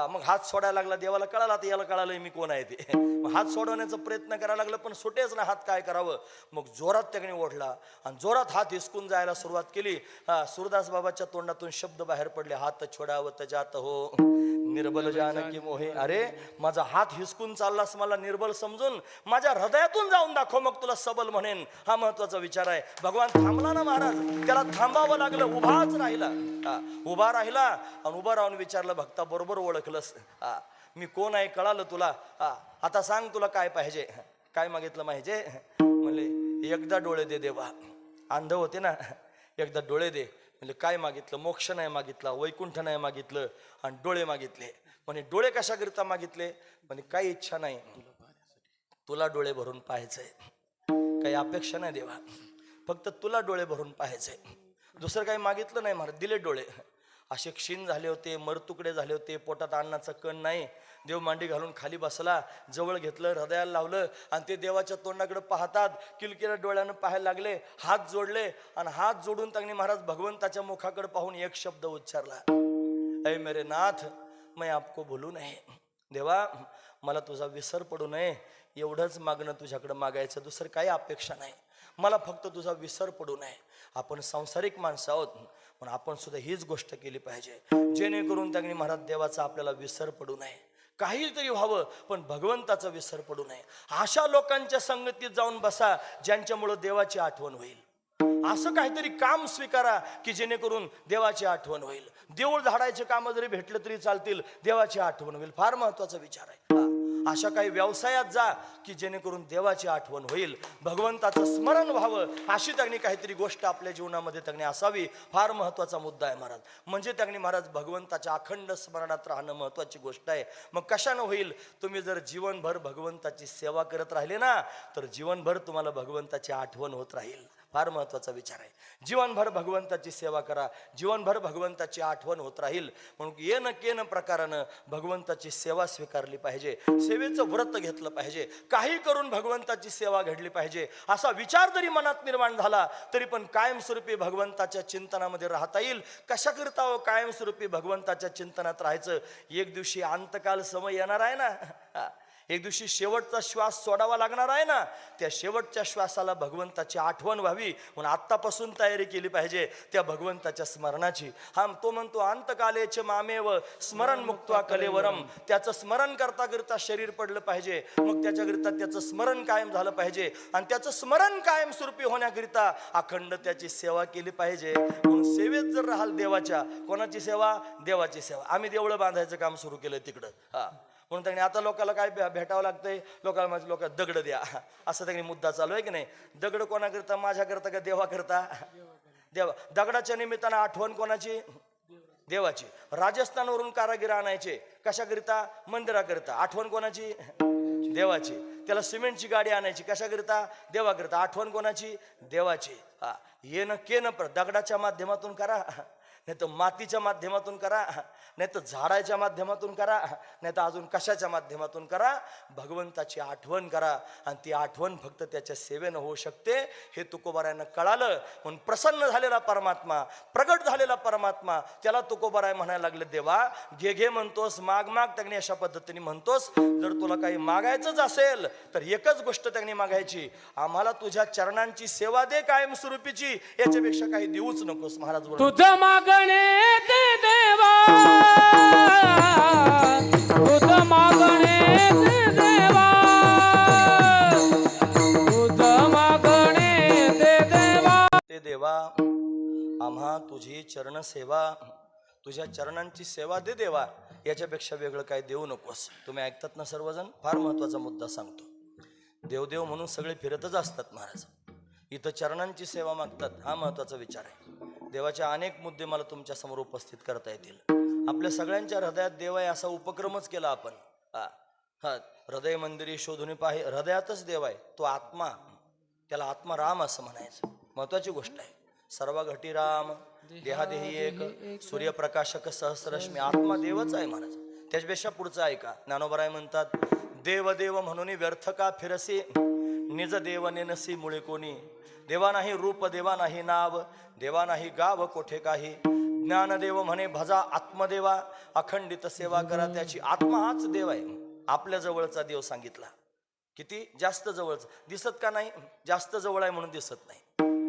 मग हात सोडायला लागला. देवाला कळालं आता याला कळालं मी कोण आहे ते. मग हात सोडवण्याचा प्रयत्न करायला लागला, पण सुटेच ना हात. काय करावं. मग जोरात त्याने ओढला आणि जोरात हात हिसकून जायला सुरुवात केली. सुरदास बाबाच्या तोंडातून शब्द बाहेर पडले, हात छोडावत जात हो निर्बल जानकी मोहे. अरे माझा हात हिसकून चाललास मला निर्बल समजून, माझ्या हृदयातून जाऊन दाखव, मग तुला सबल म्हणेन. हा महत्वाचा विचार आहे. भगवान थांबला ना महाराज, त्याला थांबावं लागलं. उभाच राहिला. उभा राहिला आणि उभा राहून विचारलं, भक्ता बरोबर ओळखलंस. मी कोण आहे कळालं तुला. आता सांग तुला काय पाहिजे. काय मागितलं माहिजे. म्हणले एकदा डोळे दे देवा. अंध होते ना, एकदा डोळे दे. म्हणजे काय मागितलं. मोक्ष नाही मागितला, वैकुंठ नाही मागितलं आणि डोळे मागितले. म्हणे डोळे कशाकरिता मागितले. म्हणे काही इच्छा नाही, तुला डोळे भरून पाहायचंय. काही अपेक्षा नाही देवा, फक्त तुला डोळे भरून पाहायचंय. दुसरं काही मागितलं नाही महाराज. दिले डोळे. असे क्षीण झाले होते, मरतुकडे झाले होते, पोटात अन्नाचा कण नाही. देव मांडी घालून खाली बसला, जवळ घेतलं, हृदयाला लावलं आणि ते देवाच्या तोंडाकडे पाहतात, किलकिल्या डोळ्यानं पाहायला लागले, हात जोडले आणि हात जोडून त्यांनी महाराज भगवंताच्या मुखाकडे पाहून एक शब्द उच्चारला, ऐ मेरे नाथ, मैं आपको भूलू नये. देवा, मला तुझा विसर पडू नये एवढंच मागणं तुझ्याकडे मागायचं, दुसरं काही अपेक्षा नाही. मला फक्त तुझा विसर पडू नये. आपण सांसारिक माणसं आहोत, पण आपण सुद्धा हीच गोष्ट केली पाहिजे जेणेकरून त्यांनी महाराज देवाचा आपल्याला विसर पडू नये. काहीतरी व्हावं पण भगवंताचा विसर पडू नये. अशा लोकांच्या संगतीत जाऊन बसा ज्यांच्यामुळं देवाची आठवण होईल. असं काहीतरी काम स्वीकारा की जेणेकरून देवाची आठवण होईल. देऊळ झाडायचे काम जरी भेटलं तरी चालतील, देवाची आठवण होईल. फार महत्वाचा विचार आहे. अशा काही व्यवसायात जा की जेणेकरून देवाची आठवण होईल, भगवंताचं स्मरण व्हावं. अशी त्यांनी काहीतरी गोष्ट आपल्या जीवनामध्ये त्यांनी असावी. फार महत्वाचा मुद्दा आहे महाराज. म्हणजे त्यांनी महाराज भगवंताच्या अखंड स्मरणात राहणं महत्वाची गोष्ट आहे. मग कशानं होईल? तुम्ही जर जीवनभर भगवंताची सेवा करत राहिले ना, तर जीवनभर तुम्हाला भगवंताची आठवण होत राहील. फार महत्वाचा विचार आहे. जीवनभर भगवंताची सेवा करा, जीवनभर भगवंताची आठवण होत राहील. म्हणून येन केन प्रकारानं भगवंताची सेवा स्वीकारली पाहिजे, सेवेचं व्रत घेतलं पाहिजे, काही करून भगवंताची सेवा घडली पाहिजे. असा विचार जरी मनात निर्माण झाला तरी पण कायमस्वरूपी भगवंताच्या चिंतनामध्ये राहता येईल. कशाकरिता हो कायमस्वरूपी भगवंताच्या चिंतनात राहायचं? एक दिवशी अंतकाल समय येणार आहे ना, एक दिवशी शेवटचा श्वास सोडावा लागणार आहे ना, त्या शेवटच्या श्वासाला भगवंताची आठवण व्हावी म्हणून आत्तापासून तयारी केली पाहिजे त्या भगवंताच्या स्मरणाची. हा तो म्हणतो, अंतकालेच मामेव स्मरण मुक्त्वा कलेवरम. त्याचं स्मरण करता करता शरीर पडलं पाहिजे, मग त्याच्याकरिता त्याचं स्मरण कायम झालं पाहिजे आणि त्याचं स्मरण कायमस्वरूपी होण्याकरिता अखंड त्याची सेवा केली पाहिजे. म्हणून सेवेत जर राहाल देवाच्या, कोणाची सेवा? देवाची सेवा. आम्ही देवळं बांधायचं काम सुरू केलं तिकडं. म्हणून त्यांनी आता लोकांना काय भेटावं लागतंय? लोकांना माझ्या लोक दगड द्या, असं त्यांनी मुद्दा चालू आहे की नाही? दगड कोणाकरता? माझ्याकरता का देवाकरता? देवा. दगडाच्या निमित्तानं आठवण कोणाची? देवाची. राजस्थानवरून कारागीर आणायचे कशाकरिता? मंदिराकरिता. आठवण कोणाची? देवाची. त्याला सिमेंटची गाडी आणायची कशाकरिता? देवाकरिता. आठवण कोणाची? देवाची. येणं केनं दगडाच्या माध्यमातून करा, नाही तर मातीच्या माध्यमातून करा, नाही तर झाडाच्या माध्यमातून करा, नाही तर अजून कशाच्या माध्यमातून करा, भगवंताची आठवण करा. आणि ती आठवण फक्त त्याच्या सेवेनं होऊ शकते हे तुकोबारायांना कळालं. म्हणून प्रसन्न झालेला परमात्मा, प्रगट झालेला परमात्मा, त्याला तुकोबाराय म्हणायला लागले, देवा घे घे म्हणतोस, माग माग. त्यांनी अशा पद्धतीने म्हणतोस, जर तुला काही मागायचंच असेल तर एकच गोष्ट त्यांनी मागायची, आम्हाला तुझ्या चरणांची सेवा दे कायमस्वरूपीची, याच्यापेक्षा काही देऊच नकोस. महाराज तुझं मागणे ते देवा, तुझं मागणे ते देवा, तुझं मागणे ते देवा. ते देवा, आम्हा तुझी चरण सेवा, तुझ्या चरणांची सेवा दे देवा, याच्यापेक्षा वेगळं काय देऊ नकोस. तुम्ही ऐकतात ना सर्वजण? फार महत्वाचा मुद्दा सांगतो. देवदेव म्हणून सगळे फिरतच असतात महाराज, इथं चरणांची सेवा मागतात. हा महत्वाचा विचार आहे. देवाचे अनेक मुद्दे मला तुमच्या समोर उपस्थित करता येतील. आपल्या सगळ्यांच्या हृदयात देव आहे असा उपक्रमच केला आपण. हृदय मंदिरी शोधून पाहे, हृदयातच देव आहे. तो आत्मा, त्याला आत्मा राम असं म्हणायचं. महत्वाची गोष्ट आहे. सर्व घटी राम, देहादेही एक, सूर्यप्रकाशक सहस्रश्मी. आत्मा देवच आहे महाराज. त्याच्यापेक्षा पुढचं ऐका. ज्ञानोबराय म्हणतात, देव देव म्हणून व्यर्थ का फिरसी, निज देव नेनसी मुळे कोणी. देवा नाही रूप, देवा नाही नाव, देवा नाही गाव कोठे काही. ज्ञानदेव म्हणे भजा आत्मदेवा, अखंडित सेवा करा त्याची. आत्मा हाच देव आहे. आपल्या जवळचा देव सांगितला. किती जास्त जवळच दिसत का नाही? जास्त जवळ आहे म्हणून दिसत नाही.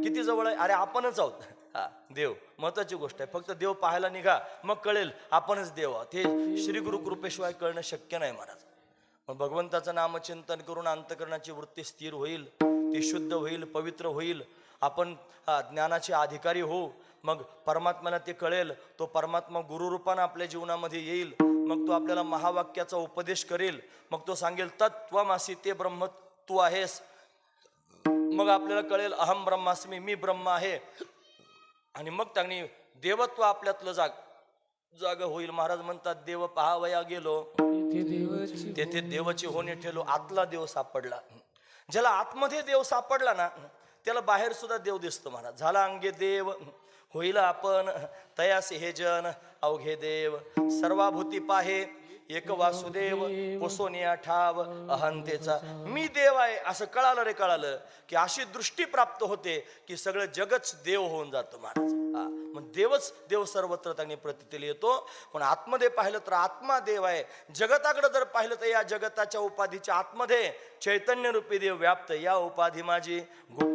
किती जवळ आहे? अरे आपणच आहोत. देव महत्वाची गोष्ट आहे. फक्त देव पाहायला निघा, मग कळेल आपणच देव आहोत. हे श्री गुरु कृपेशिवाय कळणं शक्य नाही महाराज. मग भगवंताचं नामचिंतन करून अंतकरणाची वृत्ती स्थिर होईल, ती शुद्ध होईल, पवित्र होईल. आपण ज्ञानाचे अधिकारी होऊ. मग परमात्म्याला ते कळेल. तो परमात्मा गुरुरूपानं आपल्या जीवनामध्ये येईल. मग तो आपल्याला महावाक्याचा उपदेश करेल. मग तो सांगेल तत्त्वमासी, ते ब्रह्म तू आहेस. मग आपल्याला कळेल अहम ब्रह्मास्मी, मी ब्रह्म आहे. आणि मग त्यांनी देवत्व आपल्यातलं जाग होईल. महाराज म्हणतात, देव पहावया गेलो तेथे देवाची होणे ठेलो. आतला देव सापडला. ज्याला आतमध्ये देव सापडला ना, त्याला बाहेर सुद्धा देव दिसतो महाराज. झाला अंगे देव होईल आपण तयासे हे जन अवघे देव सर्वाभूती पाहे एक वासुदेव पोसोनिया ठाव अहंतेचा मी देव आहे असं कळालं रे कळालं की अशी दृष्टी प्राप्त होते की सगळं जगच देव होऊन जातं महाराज. मग देवच देव सर्वत्र त्यांनी प्रतितीला येतो. पण आतमध्ये पाहिलं तर आत्मा देव आहे. जगताकडे जर पाहिलं तर या जगताच्या उपाधीच्या आतमध्ये चैतन्य रूपी देव व्याप्त. या उपाधी माझी गुप्त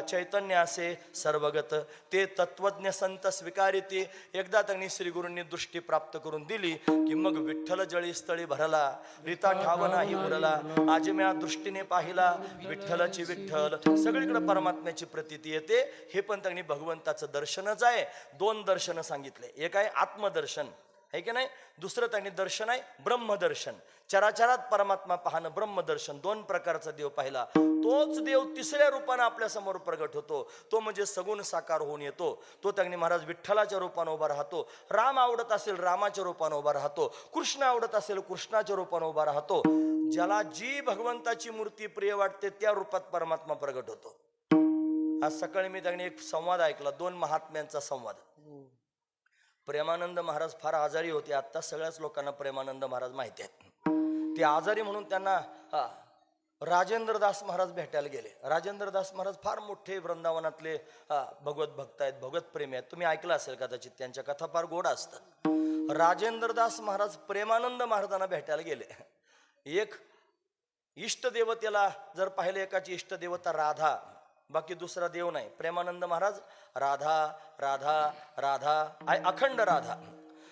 चैतन्य असे सर्वगत ते तत्वज्ञ संत स्वीकारिती. एकदा त्यांनी श्री गुरूंनी दृष्टी प्राप्त करून दिली की मग विठ्ठल जळी स्थळी भरला रीता ठाव नाही उरला. आज म्या दृष्टीने पाहिला विठ्ठलाची विठ्ठल सगळीकडे परमात्म्याची प्रतीती येते. हे पण त्यांनी भगवंताचं दर्शनच आहे. दोन दर्शन सांगितले. एक आहे आत्मदर्शन आहे की नाही. दुसरं त्यांनी दर्शन आहे ब्रह्मदर्शन. चराचरात परमात्मा पाहणं ब्रह्मदर्शन. दोन प्रकारचा देव पाहिला. तोच देव तिसऱ्या रूपाने आपल्या समोर प्रगट होतो. तो म्हणजे सगुण साकार होऊन येतो. तो त्यांनी महाराज विठ्ठलाच्या रूपाने उभा राहतो. राम आवडत असेल रामाच्या रूपाने उभा राहतो. कृष्ण आवडत असेल कृष्णाच्या रूपाने उभा राहतो. ज्याला जी भगवंताची मूर्ती प्रिय वाटते त्या रूपात परमात्मा प्रगट होतो. आज सकाळी मी त्यांनी एक संवाद ऐकला. दोन महात्म्यांचा संवाद. प्रेमानंद महाराज फार आजारी होते. आता सगळ्याच लोकांना प्रेमानंद महाराज माहिती आहेत. ते आजारी म्हणून त्यांना राजेंद्रदास महाराज भेटायला गेले. राजेंद्रदास महाराज फार मोठे वृंदावनातले भगवत भक्त आहेत, भगवत प्रेमी आहेत. तुम्ही ऐकलं असेल कदाचित. त्यांच्या कथा फार गोड असतात. राजेंद्रदास महाराज प्रेमानंद महाराजांना भेटायला गेले. एक इष्टदेवतेला जर पाहिलं एकाची इष्टदेवता राधा, बाकी दुसरा देव नाही. प्रेमानंद महाराज राधा राधा राधा अखंड राधा.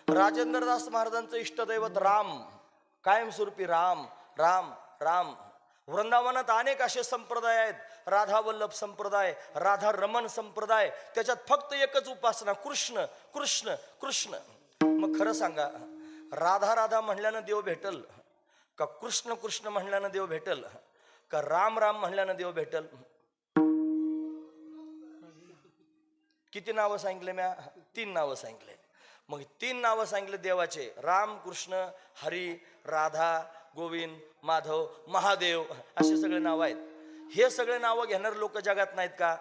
राजेंद्रदास महाराजांचं इष्टदैवत राम, कायमस्वरूपी राम राम राम. वृंदावनात अनेक असे संप्रदाय आहेत. राधा वल्लभ संप्रदाय, राधा रमण संप्रदाय. त्याच्यात फक्त एकच उपासना कृष्ण कृष्ण कृष्ण. मग खरं सांगा राधा राधा म्हणल्यानं देव भेटल का कृष्ण कृष्ण म्हणल्यानं देव भेटल का राम राम म्हणल्यानं देव भेटल? किती नावं सांगितले म्या? 3 नावं सांगितले. मग 3 नावं सांगितले देवाचे. राम कृष्ण हरी राधा गोविंद माधव महादेव असे सगळे नाव आहेत. हे सगळे नावं घेणारे लोक जगात नाहीत का?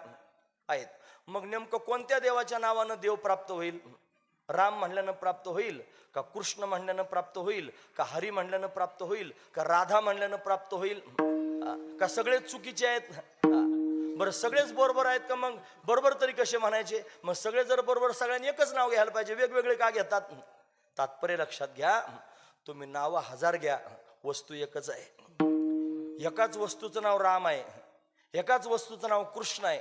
आहेत. मग नेमकं कोणत्या देवाच्या नावानं देव प्राप्त होईल? राम म्हणल्यानं प्राप्त होईल का कृष्ण म्हणल्यानं प्राप्त होईल का हरी म्हणल्यानं प्राप्त होईल का राधा म्हणल्यानं प्राप्त होईल का सगळेच चुकीचे आहेत? बरं सगळेच बरोबर आहेत का? मग बरोबर तरी कसे म्हणायचे? मग सगळे जर बरोबर सगळ्यांनी एकच नाव घ्यायला पाहिजे. वेगवेगळे का घेतात? तात्पर्य लक्षात घ्या. तुम्ही नाव 1000 घ्या, वस्तू एकच आहे. एकाच वस्तूचं नाव राम आहे, एकाच वस्तूचं नाव कृष्ण आहे,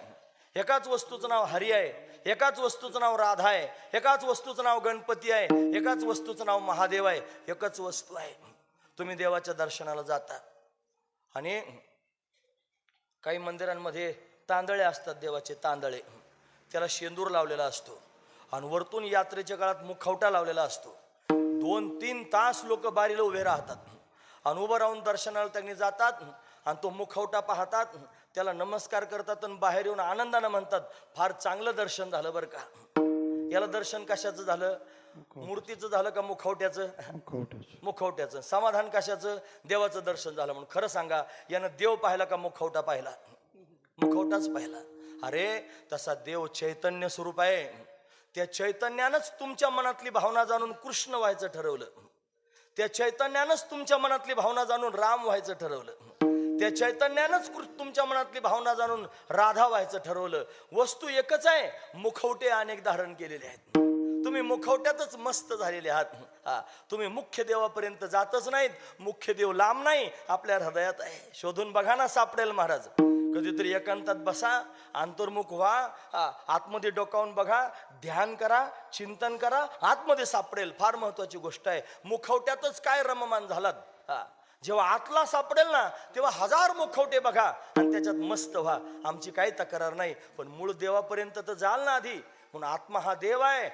एकाच वस्तूचं नाव हरी आहे, एकाच वस्तूचं नाव राधा आहे, एकाच वस्तूचं नाव गणपती आहे, एकाच वस्तूचं नाव महादेव आहे. एकच वस्तू आहे. तुम्ही देवाच्या दर्शनाला जाता आणि काही मंदिरांमध्ये तांदळे असतात देवाचे तांदळे. त्याला शेंदूर लावलेला असतो आणि वरतून यात्रेच्या काळात मुखवटा लावलेला असतो. 2-3 तास लोक बारीला उभे राहतात आणि उभं राहून दर्शनाला त्यांनी जातात आणि तो मुखवटा पाहतात, त्याला नमस्कार करतात आणि बाहेर येऊन आनंदानं म्हणतात फार चांगलं दर्शन झालं बरं का. याला दर्शन कशाचं झालं? मूर्तीचं झालं का मुखवट्याचं? मुखवट्याचं. समाधान कशाचं? देवाचं दर्शन झालं. म्हणून खरं सांगा यानं देव पाहिला का मुखवटा पाहिला? मुखवटाच पाहिला. अरे तसा देव चैतन्य स्वरूप आहे. त्या चैतन्यानंच तुमच्या मनातली भावना जाणून कृष्ण व्हायचं ठरवलं. त्या चैतन्यानंच तुमच्या मनातली भावना जाणून राम व्हायचं ठरवलं. त्या चैतन्यानंच तुमच्या मनातली भावना जाणून राधा व्हायचं ठरवलं. वस्तू एकच आहे, मुखवटे अनेक धारण केलेले आहेत. तुम्ही मुखवट्यातच मस्त झालेले आहात. तुम्ही मुख्य देवापर्यंत जातच नाहीत. मुख्य देव लांब नाही, आपल्या हृदयात आहे. शोधून बघा ना, सापडेल महाराज. कधीतरी एकांतात बसा, अंतर्मुख व्हा, आतमध्ये डोकावून बघा, ध्यान करा, चिंतन करा, आतमध्ये सापडेल. फार महत्वाची गोष्ट आहे. मुखवट्यातच काय रममान झालात. जेव्हा आतला सापडेल ना तेव्हा 1000 मुखवटे बघा आणि त्याच्यात मस्त व्हा. आमची काही तक्रार नाही, पण मूळ देवापर्यंत तर जाल ना आधी. म्हणून आत्मा हा देव आहे.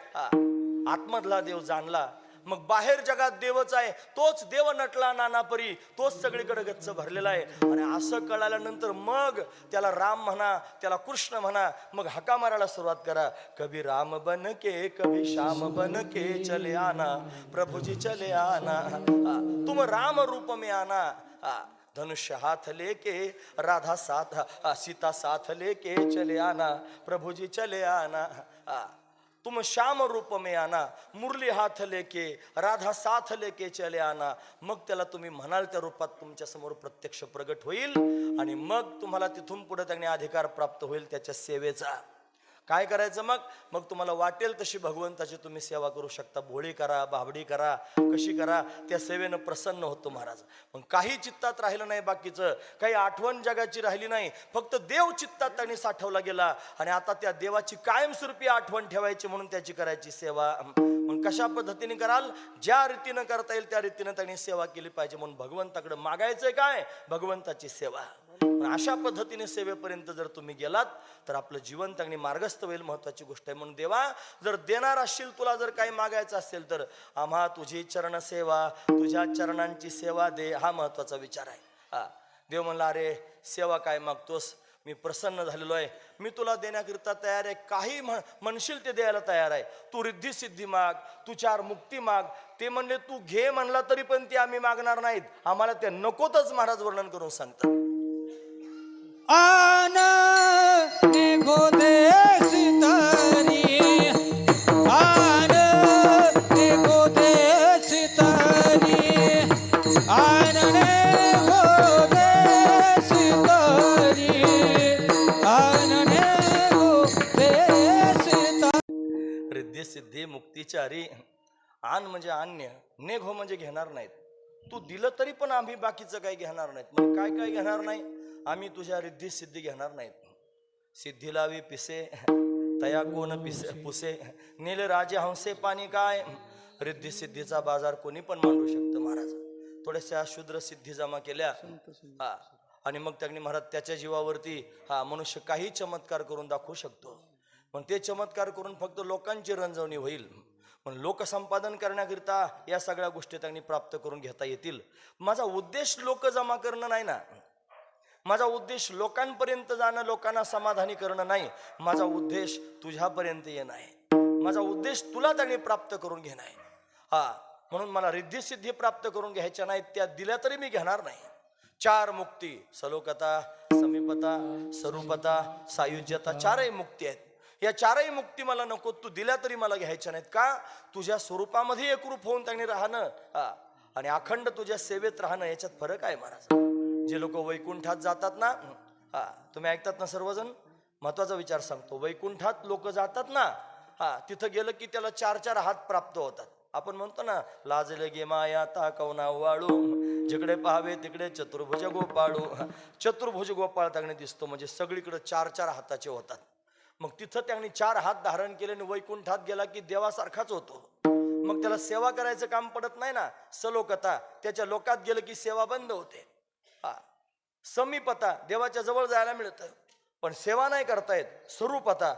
आतमधला देव जाणला, मग बाहेर जगात देवच आहे. तोच देव नटला नानापरी, तोच सगळीकडे गच्च भरलेला आहे. आणि असं कळाल्यानंतर मग त्याला राम म्हणा, त्याला कृष्ण म्हणा, मग हका मारायला सुरुवात करा. कभी राम बन के कभी श्याम बन के चले आना, प्रभुजी चले आना, तुम राम रूप में आना. धनुष्य हाथ लेके राधा साथ सीता साथ लेके चले आना, प्रभुजी चले आना. तुम श्याम रूप में आना, मुरली हाथ लेके राधा साथ लेके चले आना. मग त्याला तुम्ही म्हणाल त्या रूपात तुमच्या समोर प्रत्यक्ष प्रगट होईल आणि मग तुम्हाला तिथून पुढे त्याने अधिकार प्राप्त होईल त्याच्या सेवेचा. काय करायचं मग? मग तुम्हाला वाटेल तशी भगवंताची तुम्ही सेवा करू शकता. भोळी करा, बाबडी करा, कशी करा, त्या सेवेनं प्रसन्न होतो महाराज. मग काही चित्तात राहिलं नाही, बाकीचं काही आठवण जगाची राहिली नाही, फक्त देव चित्तात त्यांनी साठवला गेला. आणि आता त्या देवाची कायमस्वरूपी आठवण ठेवायची म्हणून त्याची करायची सेवा. मग कशा पद्धतीने कराल? ज्या रीतीनं करता येईल त्या रीतीनं त्यांनी सेवा केली पाहिजे. म्हणून भगवंताकडे मागायचंय काय? भगवंताची सेवा. अशा पद्धतीने सेवेपर्यंत जर तुम्ही गेलात तर आपलं जीवन चांगली मार्गस्थ होईल. महत्वाची गोष्ट आहे. म्हणून देवा जर देणार असशील, तुला जर काही मागायचं असेल तर आम्हा तुझी चरण सेवा, तुझ्या चरणांची सेवा दे, हा महत्वाचा विचार आहे. हा, देव म्हणला अरे सेवा काय मागतोस, मी प्रसन्न झालेलो आहे, मी तुला देण्याकरिता तयार आहे, काही म्हणशील ते द्यायला तयार आहे. तू रिद्धी सिद्धी माग, तू चार मुक्ती माग. ते म्हणले तू घे म्हणला तरी पण ते आम्ही मागणार नाहीत, आम्हाला ते नकोतच. महाराज वर्णन करून सांगतात. आन निघो देश तरी, आन निघो देश तरी, आन निघो देश तरी, आन निघो देश तरी. रिद्धी सिद्धी मुक्तीचारी. आण म्हणजे अन्य, नेघो म्हणजे घेणार नाहीत. तू दिलं तरी पण आम्ही बाकीचं काही घेणार नाहीत. म्हणजे काय काय घेणार नाही? आम्ही तुझ्या रिद्धी सिद्धी घेणार नाहीत. सिद्धी लावी पिसे तया कोण पिसे पुसे, नील राजे हंसे पाणी काय. रिद्धी सिद्धीचा बाजार कोणी पण मांडू शकतं महाराज. थोड्याशा शूद्र सिद्धी जमा केल्या हा, आणि मग त्यांनी महाराज त्याच्या जीवावरती हा मनुष्य काही चमत्कार करून दाखवू शकतो. पण ते चमत्कार करून फक्त लोकांची रंजवणी होईल. पण लोकसंपादन करण्याकरिता या सगळ्या गोष्टी त्यांनी प्राप्त करून घेता येतील. माझा उद्देश लोक जमा करणं नाही ना, माझा उद्देश लोकांपर्यंत जाणं, लोकांना समाधानी करणं नाही. माझा उद्देश तुझ्यापर्यंत येणं आहे. माझा उद्देश तुला त्यांनी प्राप्त करून घेणं आहे. हा, म्हणून मला रिद्धी सिद्धी प्राप्त करून घ्यायच्या नाहीत, त्या दिल्या तरी मी घेणार नाही. चार मुक्ती, सलोकता, समीपता, स्वरूपता, सायुज्यता, चारही मुक्ती आहेत. या चारही मुक्ती मला नको, तू दिल्या तरी मला घ्यायच्या नाहीत. का? तुझ्या स्वरूपामध्ये एकरूप होऊन त्यांनी राहणं आणि अखंड तुझ्या सेवेत राहणं, याच्यात फरक आहे महाराज. जे लोक वैकुंठात जातात ना, तुम्ही ऐकतात ना सर्वजण, महत्वाचा विचार सांगतो. वैकुंठात लोक जातात ना, तिथं गेलं की त्याला चार चार हात प्राप्त होतात. आपण म्हणतो ना, लाजले गे माया ता कवना वाळू, जिकडे पाहावे तिकडे चतुर्भुज गोपाळू. चतुर्भुज गोपाळ त्याने दिसतो, म्हणजे सगळीकडे चार चार हाताचे होतात. मग तिथं त्यांनी चार हात धारण केले आणि वैकुंठात गेला की देवासारखाच होतो. मग त्याला सेवा करायचं काम पडत नाही ना. सलोकता, त्याच्या लोकात गेलं की सेवा बंद होते. समीपता, देवाच्या जवळ जायला मिळतं पण सेवा नाही करता येत. स्वरूपता,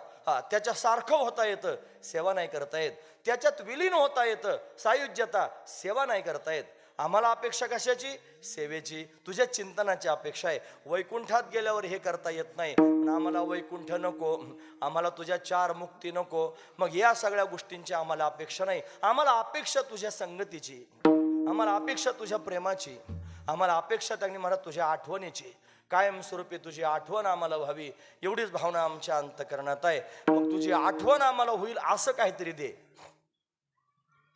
त्याच्या सारखं होता येतं, सेवा नाही करता येत. त्याच्यात विलीन होता येतं. सायुज्यता, सेवा नाही करता येत. आम्हाला अपेक्षा कशाची? सेवेची, तुझ्या चिंतनाची अपेक्षा आहे. वैकुंठात गेल्यावर हे करता येत नाही, पण आम्हाला वैकुंठ नको, आम्हाला तुझ्या चार मुक्ती नको. मग या सगळ्या गोष्टींची आम्हाला अपेक्षा नाही. आम्हाला अपेक्षा तुझ्या संगतीची, आम्हाला अपेक्षा तुझ्या प्रेमाची, आम्हाला अपेक्षा त्यांनी मला तुझ्या आठवणीची. कायमस्वरूपी तुझी आठवण आम्हाला व्हावी, एवढीच भावना आमच्या अंतःकरणात आहे. मग तुझी आठवण आम्हाला होईल असं काहीतरी दे.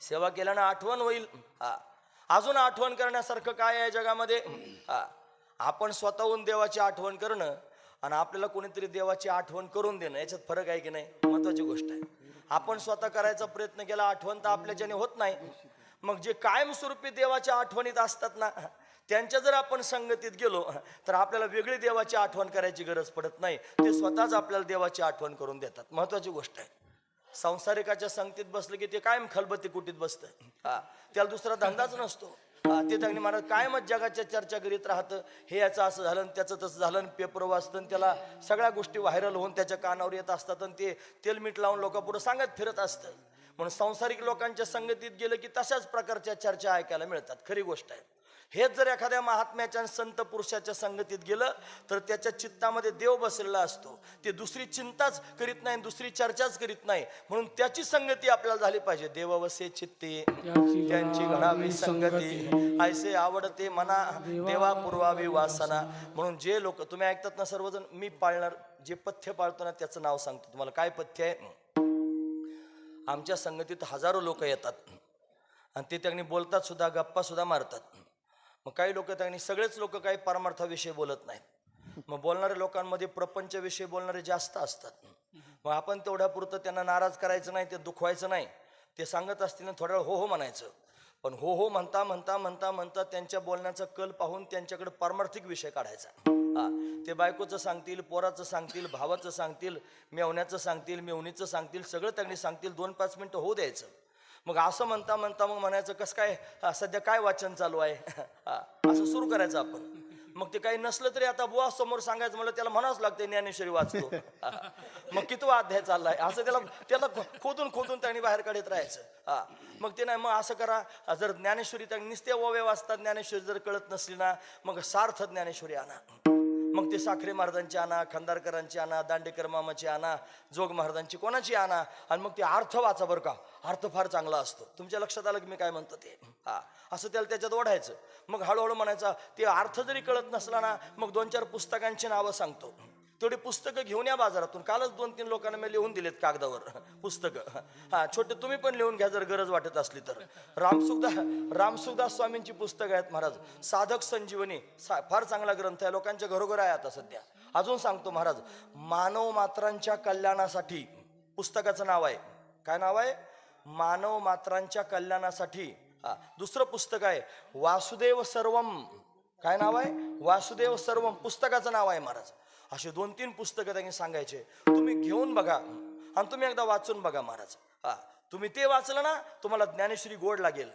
सेवा केल्यानं आठवण होईल. अजून आठवण करण्यासारखं काय आहे जगामध्ये? आपण स्वतःहून देवाची आठवण करणं आणि आपल्याला कोणीतरी देवाची आठवण करून देणं, याच्यात फरक आहे की नाही? महत्वाची गोष्ट आहे. आपण स्वतः करायचा प्रयत्न केला, आठवण तर आपल्याच्याने होत नाही. मग जे कायमस्वरूपी देवाच्या आठवणीत असतात ना, त्यांच्या जर आपण संगतीत गेलो तर आपल्याला वेगळी देवाची आठवण करायची गरज पडत नाही. ते स्वतःच आपल्याला देवाची आठवण करून देतात. महत्वाची गोष्ट आहे. संसारिकाच्या संगतीत बसलं की ते कायम खलबत्ती कुटीत बसतं. त्याला दुसरा धंदाच नसतो. ते त्यांनी महाराज कायमच जगाच्या चर्चा करीत राहतं. हे याचं असं झालं, त्याचं तसं झालं, पेपर वाचतं, त्याला सगळ्या गोष्टी व्हायरल होऊन त्याच्या कानावर येत असतात आणि ते तेलमीठ लावून लोकांपुढे सांगत फिरत असतं. म्हणून सांसारिक लोकांच्या संगतीत गेलं की तशाच प्रकारच्या चर्चा ऐकायला मिळतात. खरी गोष्ट आहे. हेच जर एखाद्या महात्म्याच्या संत पुरुषाच्या संगतीत गेलं तर त्याच्या चित्तामध्ये देव बसलेला असतो. ते दुसरी चिंताच करीत नाही, दुसरी चर्चाच करीत नाही. म्हणून त्याची संगती आपल्याला झाली पाहिजे. देव वसे चित्ते त्यांची घडावी संगती, ऐसे आवडते मना देवा पुरवावी वासना. म्हणून जे लोक, तुम्ही ऐकतात ना सर्वजण, मी पाळणार जे पथ्य पाळतो ना त्याचं नाव सांगतो तुम्हाला. काय पथ्य आहे? आमच्या संगतीत हजारो लोक येतात आणि ते त्यांनी बोलतात सुद्धा, गप्पा सुद्धा मारतात. मग काही लोक त्यांनी, सगळेच लोक काही परमार्थाविषयी बोलत नाहीत. मग बोलणाऱ्या लोकांमध्ये प्रपंचविषयी बोलणारे जास्त असतात. मग आपण तेवढ्यापुरतं त्यांना नाराज करायचं नाही, ते दुखवायचं नाही. ते सांगत असतील थोड्या वेळ हो हो म्हणायचं. पण हो हो म्हणता म्हणता म्हणता म्हणता त्यांच्या बोलण्याचा कल पाहून त्यांच्याकडे पारमार्थिक विषय काढायचा. हा, ते बायकोचं सांगतील, पोराचं सांगतील, भावाचं सांगतील, मेवण्याचं सांगतील, मेवणीचं सांगतील, सगळं त्यांनी सांगतील. 2-5 मिनिटं होऊ द्यायचं. मग असं म्हणता म्हणता मग म्हणायचं, कसं काय सध्या काय वाचन चालू आहे, असं सुरू करायचं आपण. मग ते काही नसलं तरी आता बुवा समोर सांगायचं म्हणलं, त्याला म्हणावंच लागतं ज्ञानेश्वरी वाचतो. मग कितवा अध्याय चाललाय असं त्याला खोदून खोदून त्यांनी बाहेर काढत राहायचं. हा, मग ते नाही, मग असं करा, जर ज्ञानेश्वरी त्यांनी नुसते ओवे वाचतात, ज्ञानेश्वरी जर कळत नसली ना, मग सार्थ ज्ञानेश्वरी आणा. मग ते साखरे महाराजांची आणा, खंदारकरांची आणा, दांडेकर मामाची आणा, जोग महाराजांची कोणाची आणा, आणि मग ते अर्थ वाचा बरं का, अर्थ फार चांगला असतो. तुमच्या लक्षात आलं की मी काय म्हणतो ते. हा, असं त्याला त्याच्यात ओढायचं. मग हळूहळू म्हणायचा, ते अर्थ जरी कळत नसला ना, मग 2-4 पुस्तकांची नावं सांगतो. तेवढी पुस्तकं घेऊन या बाजारातून. कालच 2-3 लोकांना मी लिहून दिलेत कागदावर पुस्तकं. हा, छोटे तुम्ही पण लिहून घ्या जर गरज वाटत असली तर. रामसुखदास स्वामींची पुस्तकं आहेत महाराज. साधक संजीवनी फार चांगला ग्रंथ आहे, लोकांच्या घरोघर आहे आता सध्या. अजून सांगतो महाराज, मानव मात्रांच्या कल्याणासाठी पुस्तकाचं नाव आहे. काय नाव आहे? मानव मात्रांच्या कल्याणासाठी. दुसरं पुस्तक आहे वासुदेव सर्वम. काय नाव आहे? वासुदेव सर्वम पुस्तकाचं नाव आहे महाराज. असे 2-3 पुस्तकं त्यांनी सांगायचे. तुम्ही घेऊन बघा आणि तुम्ही एकदा वाचून बघा महाराज. हा, तुम्ही ते वाचलं ना, तुम्हाला ज्ञानेश्वरी गोड लागेल,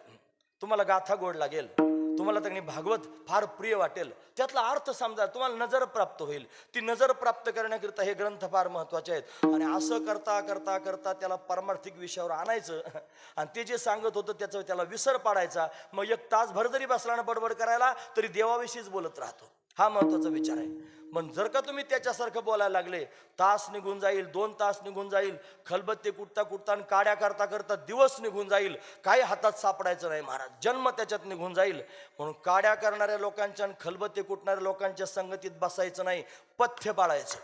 तुम्हाला गाथा गोड लागेल, तुम्हाला त्यांनी भागवत फार प्रिय वाटेल. त्यातला अर्थ समजा, तुम्हाला नजर प्राप्त होईल. ती नजर प्राप्त करण्याकरिता हे ग्रंथ फार महत्वाचे आहेत. आणि असं करता करता करता त्याला पारमार्थिक विषयावर आणायचं आणि ते जे सांगत होतं त्याचा त्याला विसर पाडायचा. मग 1 तासभर जरी बसला ना बडबड करायला, तरी देवाविषयीच बोलत राहतो. हा महत्वाचा विचार आहे. पण जर का तुम्ही त्याच्यासारखं बोलायला लागले, तास निघून जाईल, 2 तास निघून जाईल, खलबत्ते कुटता कुटता आणि काड्या करता करता दिवस निघून जाईल, काही हातात सापडायचं नाही महाराज, जन्म त्याच्यात निघून जाईल. म्हणून काड्या करणाऱ्या लोकांच्या आणि खलबत्ते कुटणाऱ्या लोकांच्या संगतीत बसायचं नाही, पथ्य पाळायचं.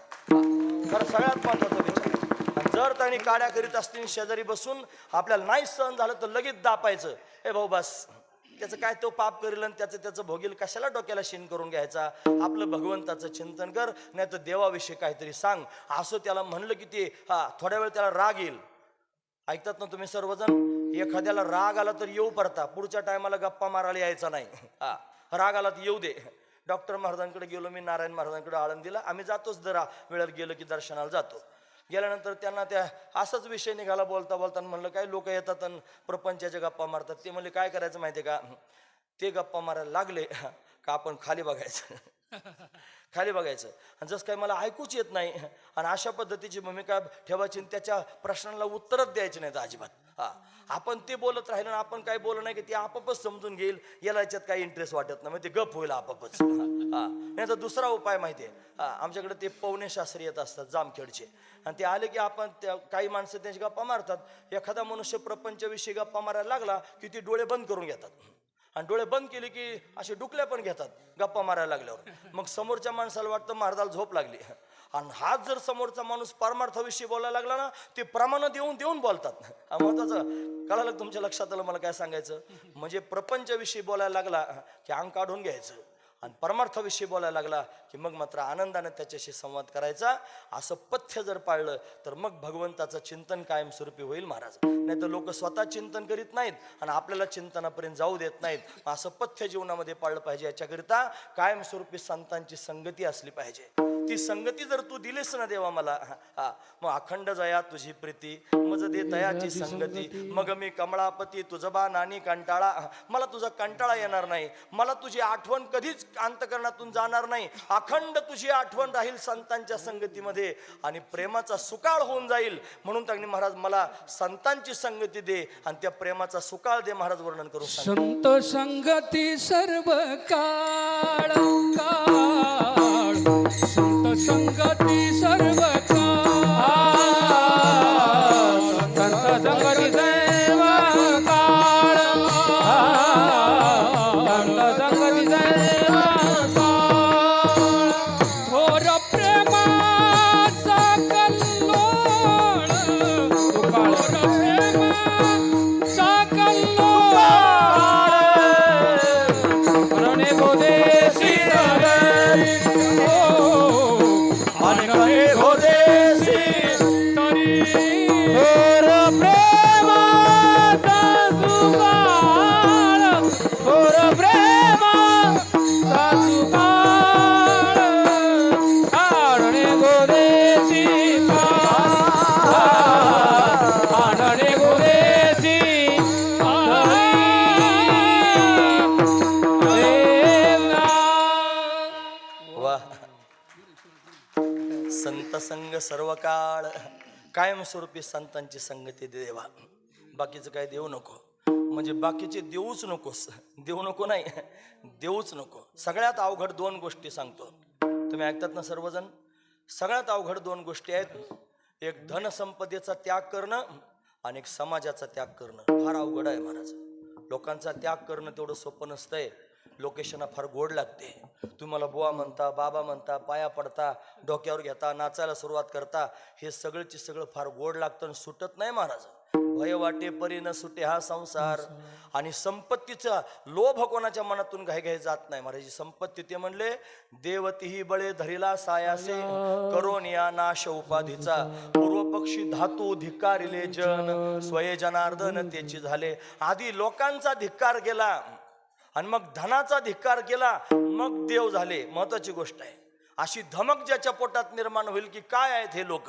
खरं सगळ्यात महत्वाचा विचार. जर त्यांनी काड्या करीत असतील शेजारी बसून, आपल्याला नाही सहन झालं तर लगेच दापायचं, हे भाऊ बस, त्याचं काय तो पाप करेल आणि त्याचं भोगील, कशाला डोक्याला शिन करून घ्यायचा. आपलं भगवंताचं चिंतन कर, नाही तर देवाविषयी काहीतरी सांग. असं त्याला म्हणलं की ते थोड्या वेळ त्याला राग येईल. ऐकतात ना तुम्ही सर्वजण? एखाद्याला राग आला तर येऊ पडता, पुढच्या टायमाला गप्पा मारायला यायचा नाही. राग आला तर येऊ दे. डॉक्टर महाराजांकडे गेलो मी, नारायण महाराजांकडे आळंदीला. आम्ही जातोच जरा वेळेत गेलो की दर्शनाला जातो. गेल्यानंतर त्यांना त्या असाच विषय निघाला बोलता बोलता. म्हणलं काय लोक येतात आणि प्रपंचाच्या गप्पा मारतात. ते म्हणले काय करायचं माहिती आहे का, ते गप्पा मारायला लागले का आपण खाली बघायचं. खाली बघायचं. आणि जसं काय मला ऐकूच येत नाही आणि अशा पद्धतीची भूमिका ठेवायची, त्याच्या प्रश्नाला उत्तरच द्यायची नाही अजिबात. आपण ते बोलत राहिलं ना, आपण काय बोललं नाही की ते आपापच समजून घेईल, याला याच्यात काही इंटरेस्ट वाटत नाही, मग ते गप होईल आपापच. नाही तर दुसरा उपाय माहिती आहे, आमच्याकडे ते पवने शास्त्री येत असतात जामखेडचे, आणि ते आले की आपण काही माणसं त्यांची गप्पा मारतात. एखादा मनुष्य प्रपंचाविषयी गप्पा मारायला लागला की ती डोळे बंद करून घेतात, आणि डोळे बंद केले की असे डुकल्या पण घेतात गप्पा मारायला लागल्यावर. मग समोरच्या माणसाला वाटतं महाराजाला झोप लागली. आणि हाच जर समोरचा माणूस परमार्थाविषयी बोलायला लागला ना, ते प्रमाण देऊन देऊन बोलतात. महत्वाचं कळालं तुमच्या लक्षात आलं मला काय सांगायचं. म्हणजे प्रपंचाविषयी बोलायला लागला की अंग काढून घ्यायचं, आणि परमार्थाविषयी बोलायला लागला की मग मात्र आनंदाने त्याच्याशी संवाद करायचा. असं पथ्य जर पाळलं तर मग भगवंताचं चिंतन कायमस्वरूपी होईल महाराज. नाही तर लोक स्वतः चिंतन करीत नाहीत आणि आपल्याला चिंतनापर्यंत जाऊ देत नाहीत. असं पथ्य जीवनामध्ये पाळलं पाहिजे. याच्याकरिता कायमस्वरूपी संतांची संगती असली पाहिजे. ती संगती जर तू दिलीस ना देवा मला, मग अखंड जया तुझी प्रीती, मज दे तयाची संगती, मग मी कमळापती तुझबा नानी कंटाळा. मला तुझा कंटाळा येणार नाही, मला तुझी आठवण कधीच अंतकरणातून जाणार नाही. अखंड तुझी आठवण राहील संतांच्या संगतीमध्ये आणि प्रेमाचा सुकाळ होऊन जाईल. म्हणून त्यांनी महाराज मला संतांची संगती दे आणि त्या प्रेमाचा सुकाळ दे. महाराज वर्णन करू संत संगती सर्व काळ काळ, संत संगती सर्व काळ, संत संगती सर्व काळ, संत संगती सर्व काळ. थोर प्रेमाचा कल्लोळ, थोर प्रेमाचा संग सर्व काळ, कायमस्वरूपी संतांची संगती दे देवा. बाकीचं काय देऊ नको, म्हणजे बाकीचे देऊच नकोस. देऊ नको नाही, देऊच नको. सगळ्यात अवघड 2 गोष्टी सांगतो, तुम्ही ऐकतात ना सर्वजण. सगळ्यात अवघड 2 गोष्टी आहेत. एक धनसंपदेचा त्याग करणं आणि एक समाजाचा त्याग करणं. फार अवघड आहे महाराज. लोकांचा त्याग करणं तेवढं सोपं नसतंय. लोकेशना फार गोड लागते. तुम्हाला बुवा म्हणता, बाबा म्हणता, पाया पडता, डोक्यावर घेता, नाचायला सुरुवात करता. हे सगळंची सगळं फार गोड लागतं आणि सुटत नाही महाराज. भय वाटे परी न सुटे हा संसार. आणि संपत्तीचा लोभ कोणाच्या मनातून घाई जात नाही महाराज. संपत्ती ते म्हणले देवतीही बळे धरिला सायासे, करोन या नाश उपाधीचा. पूर्व पक्षी धातू धिक्कारिले जन, स्वये जनार्दन त्याची झाले. आधी लोकांचा धिक्कार केला आणि मग धनाचा धिक्कार केला, मग देव झाले. महत्वाची गोष्ट आहे. अशी धमक ज्याच्या पोटात निर्माण होईल की काय आहेत हे लोक,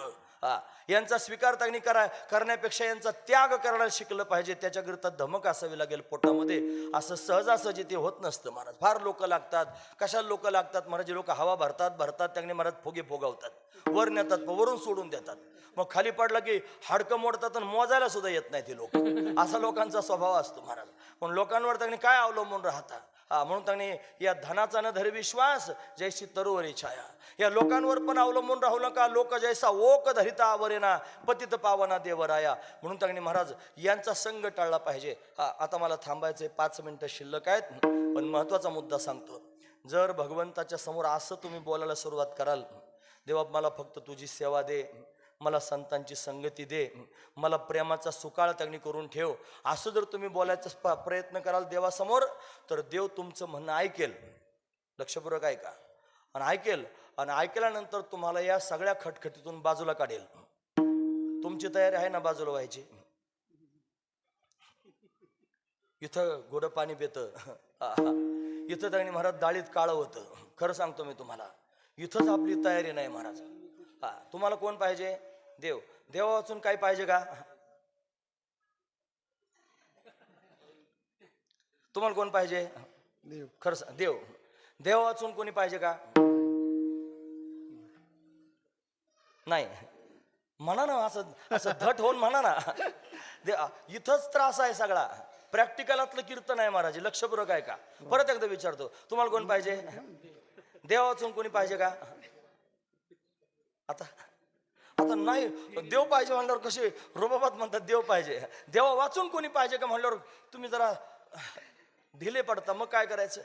यांचा स्वीकार त्यांनी करण्यापेक्षा यांचा त्याग करायला शिकलं पाहिजे. त्याच्याकरिता धमक असावी लागेल पोटामध्ये. असं सहजासहजी ते होत नसतं महाराज. फार लोक लागतात. कशाला लोक लागतात महाराज? लोक हवा भरतात त्यांनी महाराज फुगे फुगवतात, वर नेतात, वरून सोडून देतात. मग खाली पडलं की हाडकं मोडतात आणि मोजायला सुद्धा येत नाही ते लोक. असा लोकांचा स्वभाव असतो महाराज. पण लोकांवर त्यांनी काय अवलंबून राहता? म्हणून त्यांनी या धनाचा न धर विश्वास, जैसी तरुवरी छाया. या लोकांवर पण अवलंबून राहू नका. लोक जैसा ओक धरिता आवरेना, पतित पावना देवराया. म्हणून त्यांनी महाराज यांचा संग टाळला पाहिजे. आता मला थांबायचे 5 मिनिटं शिल्लक आहेत, पण महत्वाचा मुद्दा सांगतो. जर भगवंताच्या समोर असं तुम्ही बोलायला सुरुवात कराल, देवा मला फक्त तुझी सेवा दे, मला संतांची संगती दे, मला प्रेमाचा सुकाळ त्यांनी करून ठेव, असं जर तुम्ही बोलायचा प्रयत्न कराल देवासमोर, तर देव तुमचं म्हणणं ऐकेल. लक्षपूर्वक ऐका. आणि ऐकेल, आणि ऐकल्यानंतर तुम्हाला या सगळ्या खटखटीतून बाजूला काढेल. तुमची तयारी आहे ना बाजूला व्हायची? इथं गोड पाणी पितं, इथं त्यांनी महाराज डाळीत काळं होतं. खरं सांगतो मी तुम्हाला, इथंच आपली तयारी नाही महाराज. तुम्हाला कोण पाहिजे? देव. देवा वाचून काही पाहिजे का? तुम्हाला कोण पाहिजे? देव. खरं देव. देवा वाचून कोणी पाहिजे का? नाही. म्हणा ना, असं धट होऊन म्हणा ना. इथंच त्रास आहे सगळा. प्रॅक्टिकलातलं कीर्तन आहे महाराज. लक्षपूर्वक आहे का? परत एकदा विचारतो, तुम्हाला कोण पाहिजे? देवा वाचून कोणी पाहिजे का? आता नाही. देव पाहिजे म्हणल्यावर कसे रोबाबात म्हणतात देव पाहिजे. देवा वाचून कोणी पाहिजे का म्हणल्यावर तुम्ही जरा ढिले पडता. मग काय करायचं?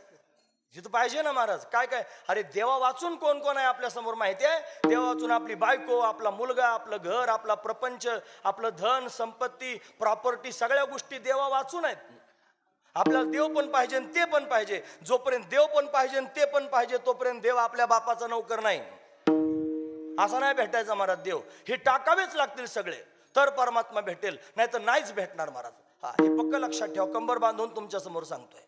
जिथं पाहिजे ना महाराज. काय अरे देवा वाचून कोण कोण आहे आपल्या समोर माहिती आहे? देवा वाचून आपली बायको, आपला मुलगा, आपलं घर, आपला प्रपंच, आपलं धन संपत्ती, प्रॉपर्टी, सगळ्या गोष्टी देवा वाचून आहेत. आपल्याला देव पण पाहिजे ते पण पाहिजे. जोपर्यंत देव पण पाहिजे ते पण पाहिजे, तोपर्यंत देव आपल्या बापाचा नौकर नाही. असा नाही भेटायचा महाराज देव. हे टाकावेच लागतील सगळे, तर परमात्मा भेटेल, नाही तर नाहीच भेटणार महाराज. हे पक्क लक्षात ठेवा. कंबर बांधून तुमच्या समोर सांगतोय.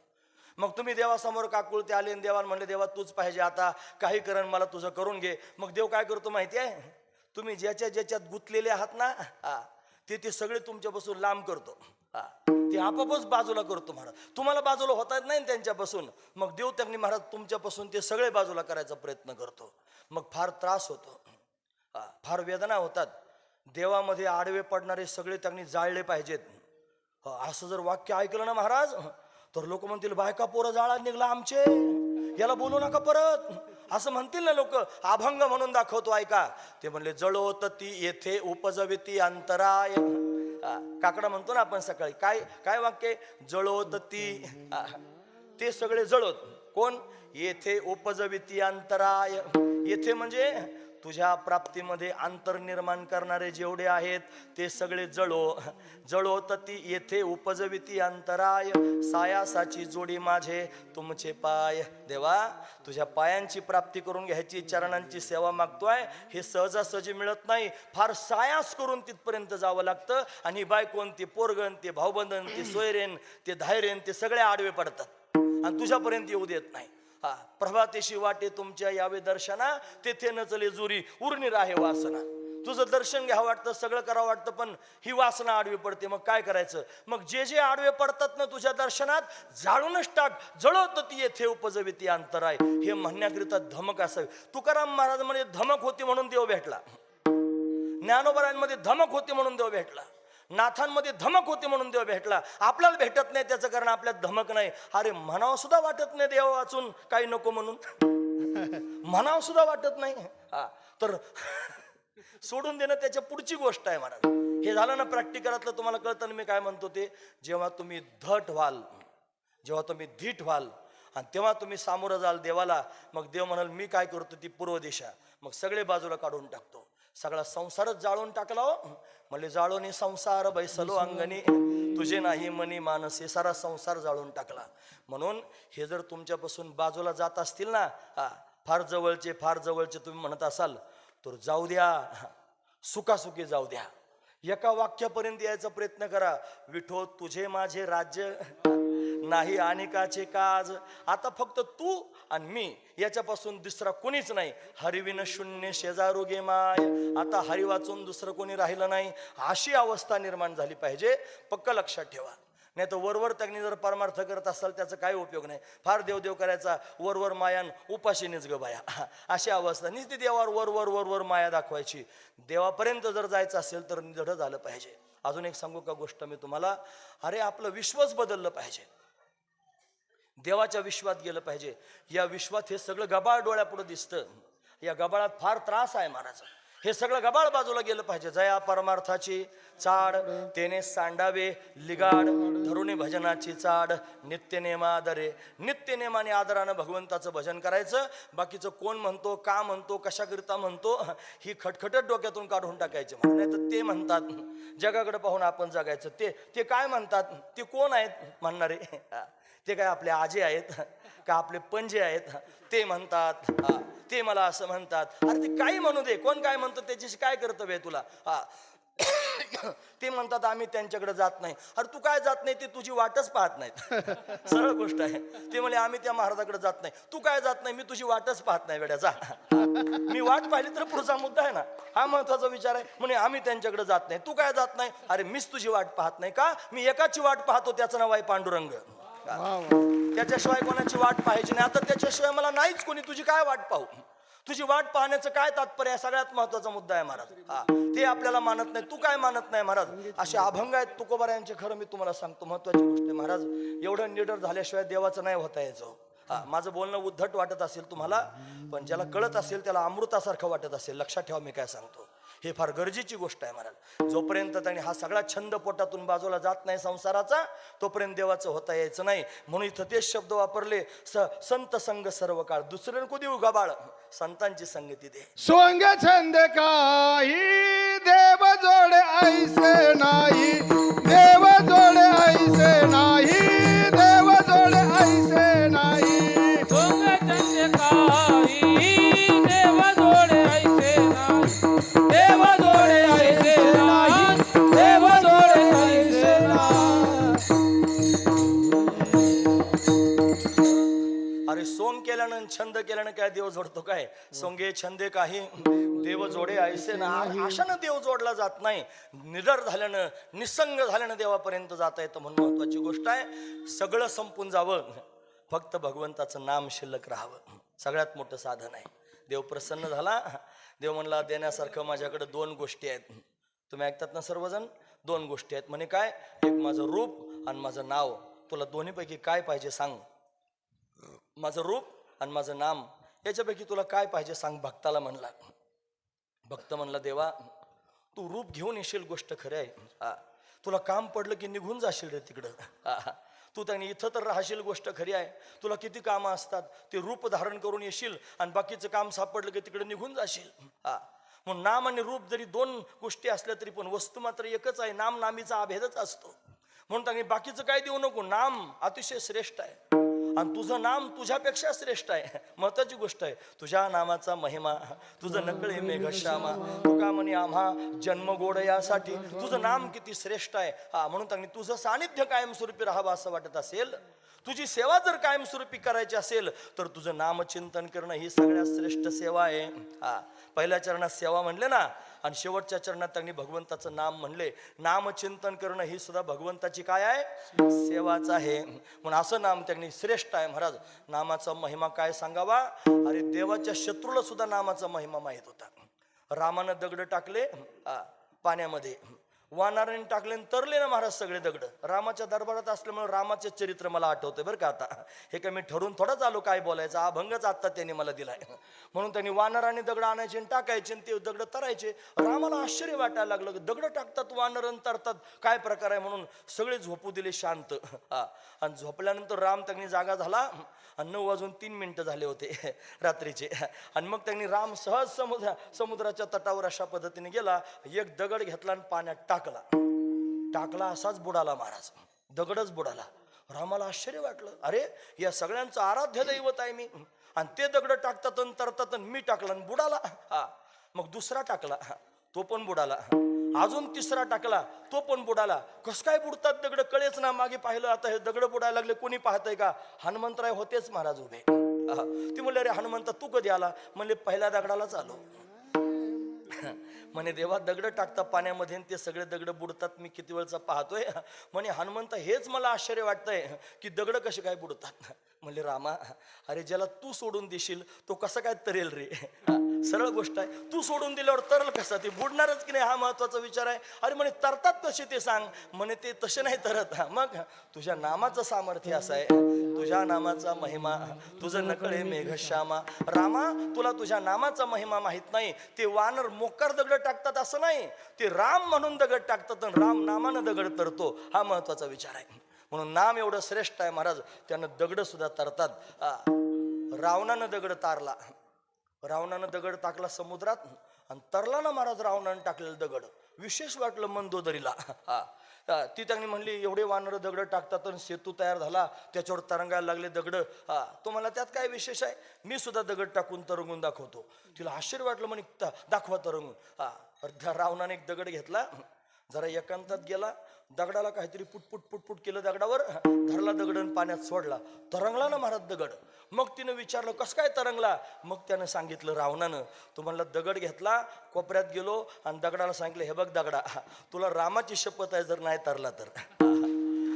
मग तुम्ही देवासमोर काकुळते आले आणि देवाला म्हणले देवा तूच पाहिजे, आता काही करण मला तुझं करून घे. मग देव काय करतो माहिती आहे? तुम्ही ज्याच्यात गुंतलेले आहात ना, ते सगळे तुमच्यापासून लांब करतो. ते आपोआपच बाजूला करतो महाराज. तुम्हाला बाजूला होता येत नाही त्यांच्यापासून. मग देव त्यांनी महाराज तुमच्यापासून ते सगळे बाजूला करायचा प्रयत्न करतो. मग फार त्रास होतो, फार वेदना होतात. देवामध्ये आडवे पडणारे सगळे त्यांनी जाळले पाहिजेत. असं जर वाक्य ऐकलं ना महाराज, तर लोक म्हणतील बायका पोरं जाळा निघला आमचे, याला बोलू नका परत, असं म्हणतील ना लोक. अभंग म्हणून दाखवतो ऐका. ते म्हणले जळोत ती येथे उपजविती अंतराय. काकडा म्हणतो ना आपण सकाळी, काय वाक्य? जळोत ती, ते सगळे जळोत. कोण? येथे उपजविती अंतराय. येथे म्हणजे तुझ्या प्राप्तीमध्ये अंतर निर्माण करणारे जेवढे आहेत ते सगळे जळोत ती येथे उपजविती अंतराय. सायासाची जोडी माझे तुमचे पाय. देवा तुझ्या पायांची प्राप्ती करून घ्यायची, चरणांची सेवा मागतोय. हे सहजासहजी मिळत नाही. फार सायास करून तिथपर्यंत जावं लागतं. आणि बायकोन, ते पोरगण, ते भाऊबंधन, ते सोयरेन, ते धायरेन, ते सगळे आडवे पडतात आणि तुझ्यापर्यंत येऊ देत नाही. प्रभातेशी वाटे तुमच्या यावे दर्शना, तेथे न चले जुरी उर्णी राहे वासना. तुझं दर्शन घ्यावं वाटतं, सगळं करावं वाटतं, पण ही वासना आडवी पडते. मग काय करायचं? मग जे आडवे पडतात ना तुझ्या दर्शनात, जाळूनच टाक. जळत ती येथे उपजविती अंतराय. हे म्हणण्याकरिता धमक असावी. तुकाराम महाराज म्हणे धमक होती म्हणून देव भेटला. ज्ञानोबरांमध्ये धमक होती म्हणून देव भेटला, नाथांमध्ये धमक होती म्हणून देव भेटला. आपल्याला भेटत नाही त्याचं कारण आपल्यात धमक नाही. अरे म्हणावं सुद्धा वाटत नाही देव वाचून काही नको म्हणून, म्हणावं सुद्धा वाटत नाही. हा तर सोडून देणं त्याच्या पुढची गोष्ट आहे महाराज. हे झालं ना प्रॅक्टिकलातलं, तुम्हाला कळतं ना मी काय म्हणतो ते. जेव्हा तुम्ही धट व्हाल, जेव्हा तुम्ही धीट व्हाल आणि तेव्हा तुम्ही सामोरं जाल देवाला, मग देव म्हणाल मी काय करतो ती पूर्व दिशा, मग सगळे बाजूला काढून टाकतो. सगळा संसारच जाळून टाकला हो. म्हणजे जाळोनी संसार बैसलो अंगणी, तुझे नाही मनी मानसे, सारा संसार जाळून टाकला. म्हणून हे जर तुमच्यापासून बाजूला जात असतील ना, फार जवळचे तुम्ही म्हणत असाल तर जाऊ द्या, सुखासुखी जाऊ द्या. एका वाक्यापर्यंत यायचा प्रयत्न करा. विठो तुझे माझे राज्य नाही अनेकाचे काज, आता फक्त तू आणि मी, याच्यापासून दुसरा कोणीच नाही. हरिविन शून्य शेजारो गे माय, आता हरी वाचून दुसरं कोणी राहिलं नाही, अशी अवस्था निर्माण झाली पाहिजे. पक्क लक्षात ठेवा. नाही तर वरवर त्यांनी जर परमार्थ करत असाल त्याचा काही उपयोग नाही. फार देवदेव करायचा, वरवर मायान उपाशीनेच ग बाया, अशी अवस्था. नुसती देवावर वर माया दाखवायची. देवापर्यंत जर जायचं असेल तर निधड झालं पाहिजे. अजून एक सांगू का गोष्ट मी तुम्हाला. अरे आपलं विश्वच बदललं पाहिजे, देवाच्या विश्वात गेलं पाहिजे. या विश्वात हे सगळं गबाळ डोळ्यापुढे दिसतं. या गबाळात फार त्रास आहे महाराज. हे सगळं गबाळ बाजूला गेलं पाहिजे. जया परमार्थाची चाड तेने सांडावे लिगाड, धरुणी भजनाची चाड नित्यनेमादरे. नित्यनेमाने आदरानं भगवंताचं भजन करायचं. बाकीचं कोण म्हणतो, का म्हणतो, कशाकरिता म्हणतो, ही खटखटत डोक्यातून काढून टाकायची. नाही तर ते म्हणतात जगाकडे पाहून आपण जगायचं. ते काय म्हणतात, ते कोण आहेत म्हणणारे, ते काय आपले आजे आहेत का आपले पंजे आहेत, ते म्हणतात ते मला असं म्हणतात. अरे ते काही म्हणू दे, कोण काय म्हणतो त्याच्याशी काय कर्तव्य आहे तुला. ते म्हणतात आम्ही त्यांच्याकडे जात नाही. अरे तू काय जात नाही, ते तुझी वाटच पाहत नाहीत. सरळ गोष्ट आहे. ते म्हणे आम्ही त्या महाराजाकडे जात नाही. तू काय जात नाही, मी तुझी वाटच पाहत नाही वेड्या, जा. मी वाट पाहिली तर पुढचा मुद्दा आहे ना, हा महत्वाचा विचार आहे. म्हणे आम्ही त्यांच्याकडे जात नाही. तू काय जात नाही, अरे मीच तुझी वाट पाहत नाही का, मी एकाची वाट पाहतो, त्याचं नाव आहे पांडुरंग. त्याच्याशिवाय कोणाची वाट पाहायची नाही. आता त्याच्याशिवाय मला नाहीच कोणी, तुझी काय वाट पाहू, तुझी वाट पाहण्याचं काय तात्पर्य. सगळ्यात महत्वाचा मुद्दा आहे महाराज. ते आपल्याला मानत नाही, तू काय मानत नाही महाराज. असे अभंग आहेत तुकोबारायांचे. खरं मी तुम्हाला सांगतो महत्वाची गोष्ट आहे महाराज, एवढं निडर झाल्याशिवाय देवाचं नाही होता यायचं. माझं बोलणं उद्धट वाटत असेल तुम्हाला, पण ज्याला कळत असेल त्याला अमृतासारखं वाटत असेल. लक्षात ठेवा मी काय सांगतो, हे फार गरजेची गोष्ट आहे महाराज. जोपर्यंत त्यांनी हा सगळा छंद पोटातून बाजूला जात नाही संसाराचा, तोपर्यंत देवाचं होता यायचं नाही. म्हणून इथं तेच शब्द वापरले, संत संग सर्व काळ. दुसऱ्यानं कुठे उगा बाळ, संतांची संगती दे. सोंग छंद काही देव जोडे ऐसे नाही, देव जोडे ऐसे नाही, देव जोडे ऐसे नाही. सोंग छंद काही देव जोडे ऐसे नाही, देव जोडे ऐसे नाही, देव जोडे ऐसे नाही. अरे सोंग केल्यानं छंद केल्यानं काय देव जोडतो काय. सोंगे छंदे काही देव जोडे ऐसे ना, अशानं देव जोडला जात नाही. निडर झाल्यानं, निसंग झाल्यानं देवापर्यंत जाता येतं. म्हणून महत्वाची गोष्ट आहे, सगळं संपून जावं, फक्त भगवंताचं नाम शिल्लक राहावं. सगळ्यात मोठं साधन आहे. देव प्रसन्न झाला. देव म्हणला देण्यासारखं माझ्याकडे 2 गोष्टी आहेत. तुम्ही ऐकतात ना सर्वजण, 2 गोष्टी आहेत म्हणे. काय, एक माझं रूप आणि माझं नाव. तुला दोन्हीपैकी काय पाहिजे सांग. माझं रूप आणि माझं नाम, याच्यापैकी तुला काय पाहिजे सांग. भक्ताला म्हणला. भक्त म्हणला देवा तू रूप घेऊन येशील गोष्ट खरी आहे, तुला काम पडलं की निघून जाशील रे तिकडं, तू त्यांनी इथं तर राहशील गोष्ट खरी आहे. तुला किती कामं असतात, ते रूप धारण करून येशील आणि बाकीचं काम सापडलं की तिकडे निघून जाशील. म्हणून नाम आणि रूप जरी 2 गोष्टी असल्या तरी पण वस्तू मात्र एकच आहे. नाम नामीचा अभेदच असतो. म्हणून त्यांनी बाकीचं काय देऊ नको, नाम अतिशय श्रेष्ठ आहे आणि तुझं नाम तुझ्यापेक्षा श्रेष्ठ आहे. महत्वाची गोष्ट आहे, तुझ्या नामाचा महिमा तुझं नकळे मेघश्यामा. तू का म्हणे आम्हा जन्म गोड यासाठी, तुझं नाम किती श्रेष्ठ आहे. म्हणून त्यांनी तुझं सानिध्य कायमस्वरूपी राहावं असं वाटत असेल, तुझी सेवा जर कायमस्वरूपी करायची असेल तर तुझं नामचिंतन करणं ही सगळ्यात श्रेष्ठ सेवा आहे. पहिल्या चरणात सेवा म्हणले ना, आणि शेवटच्या चरणात त्यांनी भगवंताचं नाम म्हणले. नामचिंतन करणं ही सुद्धा भगवंताची काय आहे, सेवाच आहे. म्हणून असं नाम त्यांनी श्रेष्ठ आहे महाराज. नामाचा महिमा काय सांगावा. अरे देवाच्या शत्रूला सुद्धा नामाचा महिमा माहित होता. रामानं दगड टाकले पाण्यामध्ये, वानराने टाकले आणि तरले ना महाराज सगळे दगड. रामाच्या दरबारात असल्यामुळे रामाचे चरित्र मला आठवतंय बरं का. आता हे काय मी ठरून थोडंच आलो काय बोलायचं, अभंगच आता त्यांनी मला दिलाय. म्हणून त्यांनी वानराने दगड आणायचे आणि टाकायचे आणि ते दगड तरायचे. रामाला आश्चर्य वाटायला लागलं, दगड टाकतात वानर तरतात, काय प्रकार आहे. म्हणून सगळे झोपू दिले शांत. आणि झोपल्यानंतर राम त्यांनी जागा झाला आणि 9:03 झाले होते रात्रीचे. आणि मग त्यांनी राम सहज समुद्राच्या तटावर अशा पद्धतीने गेला, एक दगड घेतला आणि पाण्यात टाकला असाच बुडाला महाराज, दगडच बुडाला. रामाला आश्चर्य वाटलं, अरे या सगळ्यांचं आराध्य दैवत आहे मी, आणि ते दगड टाकतात आणि तरतात, मी टाकला आणि बुडाला. मग दुसरा टाकला, तो पण बुडाला. अजून तिसरा टाकला, तो पण बुडाला. कस काय बुडतात दगड कळेच ना. मागे पाहिलं, आता हे दगड बुडायला लागले, कोणी पाहतंय का. हनुमंतराय होतेच महाराज उभे. ते म्हणले, अरे हनुमंत तू कधी आला. म्हणले पहिल्या दगडालाच आलो. म्हणे देवा दगड टाकता पाण्यामध्ये ते सगळे दगड बुडतात, मी किती वेळचा पाहतोय. म्हणे हनुमंत हेच मला आश्चर्य वाटतंय की दगड कसे काय बुडतात. म्हणले रामा, अरे ज्याला तू सोडून देशील तो कसं काय तरेल रे. सरळ गोष्ट आहे, तू सोडून दिल्यावर तरल कसा, ते बुडणारच की नाही हा महत्वाचा विचार आहे. अरे म्हणे तरतात कसे ते सांग. म्हणे ते तसे नाही तरत. मग तुझ्या नामाचं सामर्थ्य असं आहे, तुझ्या नामाचा महिमा, तुझं नकळे मेघश्यामा. रामा तुला तुझ्या नामाचा महिमा माहित नाही. ते वानर मोकार दगड टाकतात असं नाही, ते राम म्हणून दगड टाकतात आणि राम नामानं दगड तरतो, हा महत्वाचा विचार आहे. म्हणून नाम एवढं श्रेष्ठ आहे महाराज, त्यानं दगड सुद्धा तरतात. रावणानं दगड तारला, रावणानं दगड टाकला समुद्रात आणि तरला ना महाराज रावणानं टाकलेलं दगड. विशेष वाटलं मंदोदरीला. ती त्यांनी म्हणली, एवढे वानर दगड टाकतात आणि सेतू तयार झाला, त्याच्यावर तरंगायला लागले दगड. तो मला त्यात काय विशेष आहे, मी सुद्धा दगड टाकून तरंगून दाखवतो. तिला आश्चर्य वाटलं, म्हणे दाखवा तरंगून. रावणाने एक दगड घेतला, जरा एकांतात गेला, दगडाला काहीतरी पुटपुट पुटपुट केलं, दगडावर धरला दगड आणि पाण्यात सोडला, तरंगला ना महाराज दगड. मग तिनं विचारलं कसं काय तरंगला. मग त्यानं सांगितलं रावणानं, तो म्हणला दगड घेतला, कोपऱ्यात गेलो आणि दगडाला सांगितलं, हे बघ दगडा, तुला रामाची शपथ आहे जर नाही तरला तर.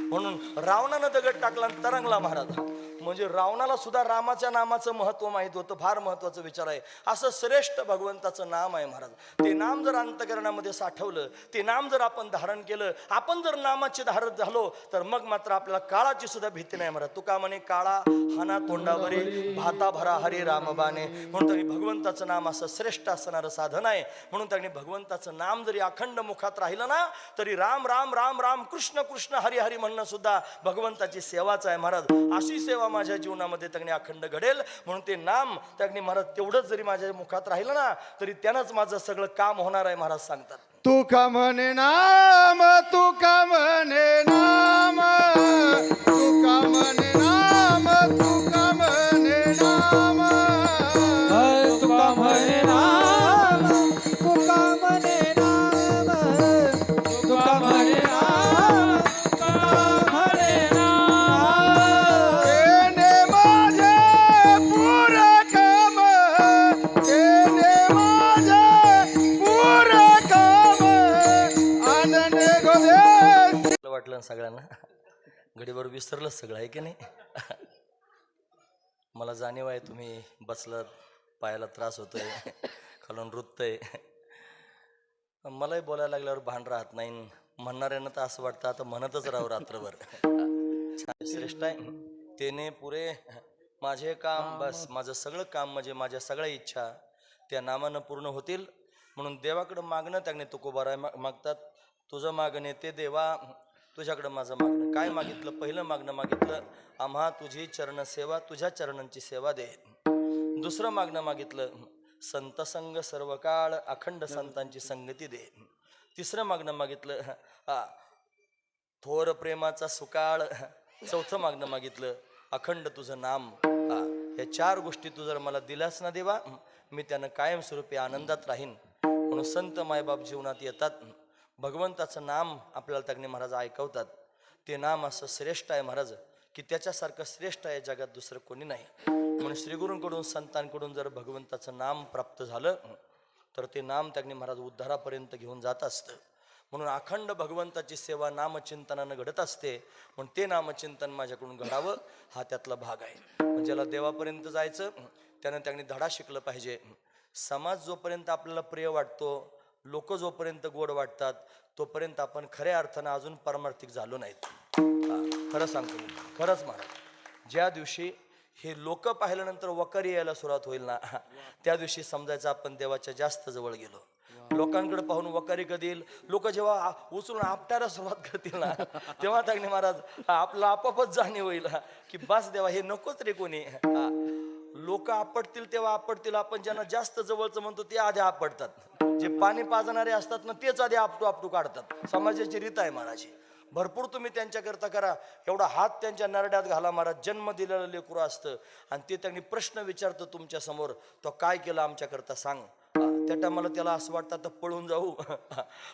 म्हणून रावणानं दगड टाकला आणि तरंगला महाराज. म्हणजे रावणाला सुद्धा रामाच्या नामाचं महत्व माहित होतं. फार महत्वाचा विचार आहे. असं श्रेष्ठ भगवंताचं नाम आहे महाराज. ते नाम जर अंतकरणामध्ये साठवलं, ते नाम जर आपण धारण केलं, आपण जर नामाचे धारक झालो, तर मग मात्र आपल्याला काळाची सुद्धा भीती नाही महाराज. तुका म्हणे काळा हाना तोंडावरे, भाता भरा हरी रामबाने. म्हणून त्यांनी भगवंताचं नाम असं श्रेष्ठ असणारं साधन आहे. म्हणून त्यांनी भगवंताचं नाम जरी अखंड मुखात राहिलं ना, तरी राम राम राम राम कृष्ण कृष्ण हरी हरी म्हणणं सुद्धा भगवंताची सेवाच आहे महाराज. अशी सेवा माझ्या जीवनामध्ये त्यांनी अखंड घडेल. म्हणून ते नाम त्यांनी महाराज तेवढंच जरी माझ्या मुखात राहिलं ना, तरी त्यानंच माझं सगळं काम होणार आहे महाराज सांगतात. तू का म्हणे नाम, तू का म्हणे नाम, तू का म्हणे नाम, तू का म्हणे नाम. तुका म्हणे नाम, तुका म्हणे नाम, तुका म्हणे नाम, तुका म्हणे नाम. तेने माझे पूर काम, तेने माझे पूर काम, आनंद गोदे. वाटलं ना सगळ्यांना, घडीभर विसरलं सगळं आहे की नाही. मला जाणीव आहे तुम्ही बसलात, पायाला त्रास होतोय, खालून नृत्य. मलाही बोलायला लागल्यावर भान राहत नाही. म्हणणाऱ्यांना तर असं वाटतं आता म्हणतच राहू रात्रभर. श्रेष्ठ आहे. तेने पुरे माझे काम, बस माझं सगळं काम म्हणजे माझ्या सगळ्या इच्छा त्या नामानं पूर्ण होतील. म्हणून देवाकडं मागणं त्याने तुकोबाराय मागतात. तुझं मागणे ते देवा, तुझ्याकडं माझं मागणं. काय मागितलं, पहिलं मागणं मागितलं, आम्हा तुझी चरण सेवा, तुझ्या चरणांची सेवा दे. दुसरं मागणं मागितलं, संत संग सर्व काळ, अखंड संतांची संगती दे. तिसरं मागणं मागितलं, थोर प्रेमाचा सुकाळ. चौथं मागणं मागितलं, अखंड तुझं नाम. या 4 गोष्टी तू जर मला दिल्यास ना देवा, मी त्यानं कायमस्वरूपी आनंदात राहीन. म्हणून संत मायबाप जीवनात येतात, भगवंताचं नाम आपल्याला तज्ञ महाराज ऐकवतात. ते नाम असं श्रेष्ठ आहे महाराज की त्याच्यासारखं श्रेष्ठ आहे जगात दुसरं कोणी नाही. म्हणून श्रीगुरूंकडून संतांकडून जर भगवंताचं नाम प्राप्त झालं, तर ते नाम तज्ञ महाराज उद्धारापर्यंत घेऊन जात असतं. म्हणून अखंड भगवंताची सेवा नामचिंतनानं घडत असते. म्हणून ते नामचिंतन माझ्याकडून घडावं, हा त्यातला भाग आहे. म्हणजे ज्याला देवापर्यंत जायचं त्यानं त्यांनी धडा शिकलं पाहिजे. समाज जोपर्यंत आपल्याला प्रिय वाटतो, लोक जोपर्यंत गोड वाटतात, तोपर्यंत आपण खऱ्या अर्थानं अजून पारमार्थिक झालो नाहीत. खरं सांगतो मी, खरंच महाराज. ज्या दिवशी हे लोक पाहिल्यानंतर वकारी यायला सुरुवात होईल ना, त्या दिवशी समजायचं आपण देवाच्या जास्त जवळ गेलो. लोकांकडे पाहून वकारी कधी येईल, लोक जेव्हा उचलून आपटायला सुरुवात करतील ना, तेव्हा अग्नी महाराज आपला आपोआपच जाणीव होईल की बस देवा हे नकोच रे कोणी. लोक आपटतील तेव्हा आपटतील, आपण ज्यांना जास्त जवळचं म्हणतो ते आधी आपटतात. जे पाणी पाजणारे असतात ना, तेच आधी आपटू आपटू काढतात. समाजाची रीत आहे महाराजी. भरपूर तुम्ही त्यांच्याकरता करा, एवढा हात त्यांच्या नरड्यात घाला महाराज. जन्म दिलेलं लेकरू असतं आणि ते त्यांनी प्रश्न विचारतं तुमच्या समोर, तो काय केलं आमच्याकरता सांग. त्या टायमाला त्याला असं वाटतं आता पळून जाऊ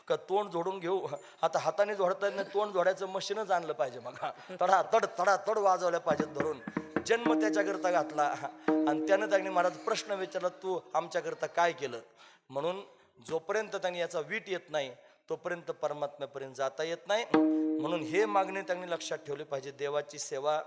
का तोंड जोडून घेऊ. आता हाताने जोडता येत नाही, तोंड जोडायचं मशीनच आणलं पाहिजे. मग तडातड वाजवल्या पाहिजेत धरून. जन्म त्याच्याकरता घातला आणि त्यानं त्यांनी महाराज प्रश्न विचारला, तू आमच्याकरता काय केलं. म्हणून जोपर्यंत त्यांनी याचा वीट येत नाही तोपर्यंत परमात्म्यापर्यंत जाता येत नाही. म्हणून हे मागणे त्यांनी लक्षात ठेवले पाहिजे. देवाची सेवा,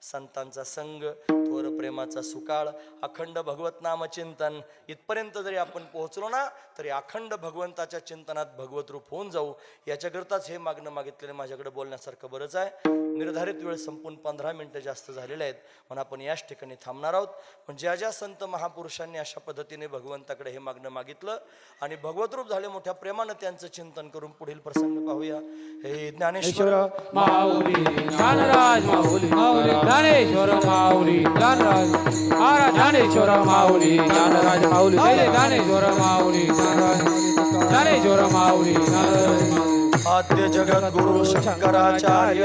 संतांचा संग, थोर प्रेमाचा सुकाळ, अखंड भगवत नाम चिंतन, इथपर्यंत जरी आपण पोहोचलो ना तरी अखंड भगवंताच्या चिंतनात भगवत रूप होऊन जाऊ. याच्याकरताच हे मागणं मागितलेलं. माझ्याकडे बोलण्यासारखं बरंच आहे. निर्धारित वेळ संपून 15 मिनिटं जास्त झालेले आहेत, म्हणून आपण याच ठिकाणी थांबणार आहोत. पण ज्या ज्या संत महापुरुषांनी अशा पद्धतीने भगवंताकडे हे मागणं मागितलं आणि भगवत रूप झाले, मोठ्या प्रेमानं त्यांचं चिंतन करून पुढील प्रसंग पाहूया. हे ज्ञानेश्वर माऊली ज्ञानराज, माऊली माऊली ज्ञानेश्वर, माऊली ज्ञानराज, महाराज ज्ञानेश्वर, माऊली ज्ञानराज, माऊली जय ज्ञानेश्वर, माऊली ज्ञानराज, ज्ञानेश्वर, माऊली ज्ञानराज. आद्य जगद्गुरु शंकराचार्य